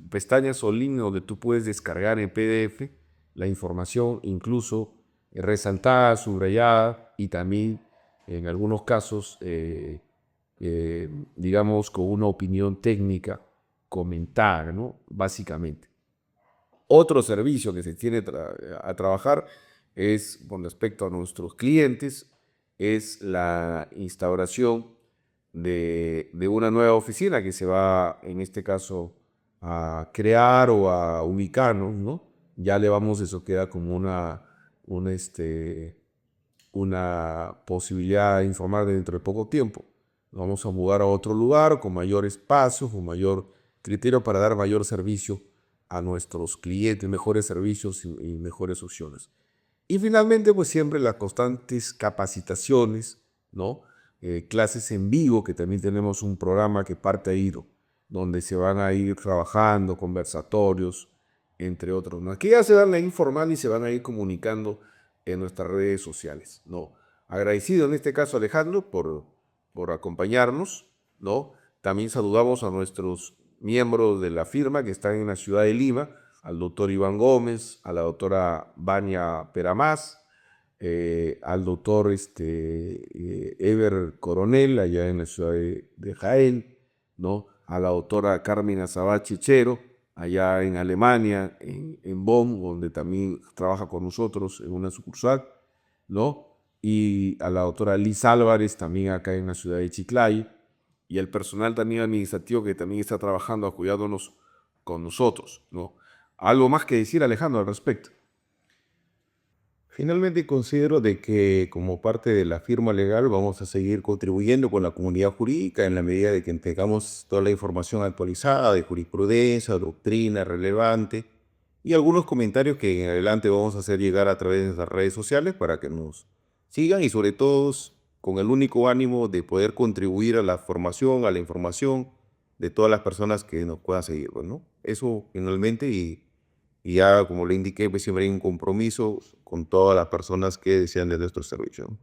pestañas o links donde tú puedes descargar en PDF la información, incluso resaltada, subrayada y también en algunos casos, digamos, con una opinión técnica comentada, ¿no? Básicamente. Otro servicio que se tiene a trabajar es, con respecto a nuestros clientes, es la instauración de una nueva oficina que se va, en este caso, a crear o a ubicar, ¿no? Ya le vamos, eso queda como una posibilidad de informar dentro de poco tiempo. Nos vamos a mudar a otro lugar con mayor espacio, con mayor criterio para dar mayor servicio a nuestros clientes, mejores servicios y mejores opciones. Y finalmente, pues siempre las constantes capacitaciones, ¿no? Clases en vivo, que también tenemos un programa que parte a IRO, donde se van a ir trabajando, conversatorios, entre otros, ¿no? Aquí ya se van a ir informando y se van a ir comunicando en nuestras redes sociales, ¿no? Agradecido en este caso, Alejandro, por acompañarnos, ¿no? También saludamos a nuestros miembros de la firma que están en la ciudad de Lima, al doctor Iván Gómez, a la doctora Vania Peramás, al doctor Ever Coronel, allá en la ciudad de Jaén, ¿no? A la doctora Carmen Azabache Chero, allá en Alemania, en Bonn, donde también trabaja con nosotros en una sucursal, ¿no? Y a la doctora Liz Álvarez, también acá en la ciudad de Chiclayo, y el personal también administrativo que también está trabajando, apoyándonos con nosotros, ¿no? ¿Algo más que decir, Alejandro, al respecto? Finalmente considero de que como parte de la firma legal vamos a seguir contribuyendo con la comunidad jurídica en la medida de que tengamos toda la información actualizada de jurisprudencia, doctrina relevante y algunos comentarios que en adelante vamos a hacer llegar a través de nuestras redes sociales para que nos sigan y sobre todo con el único ánimo de poder contribuir a la formación, a la información de todas las personas que nos puedan seguir, pues, ¿no? Eso finalmente y ya, como le indiqué, pues siempre hay un compromiso con todas las personas que desean de nuestro servicio.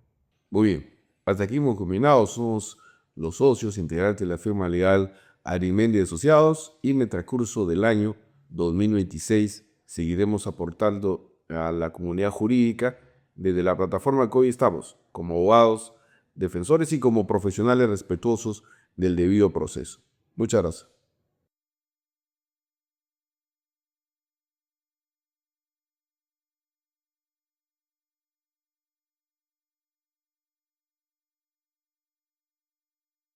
Muy bien. Hasta aquí hemos combinado. Somos los socios integrantes de la firma legal Arimendi Asociados y en el transcurso del año 2026 seguiremos aportando a la comunidad jurídica desde la plataforma que hoy estamos, como abogados, defensores y como profesionales respetuosos del debido proceso. Muchas gracias.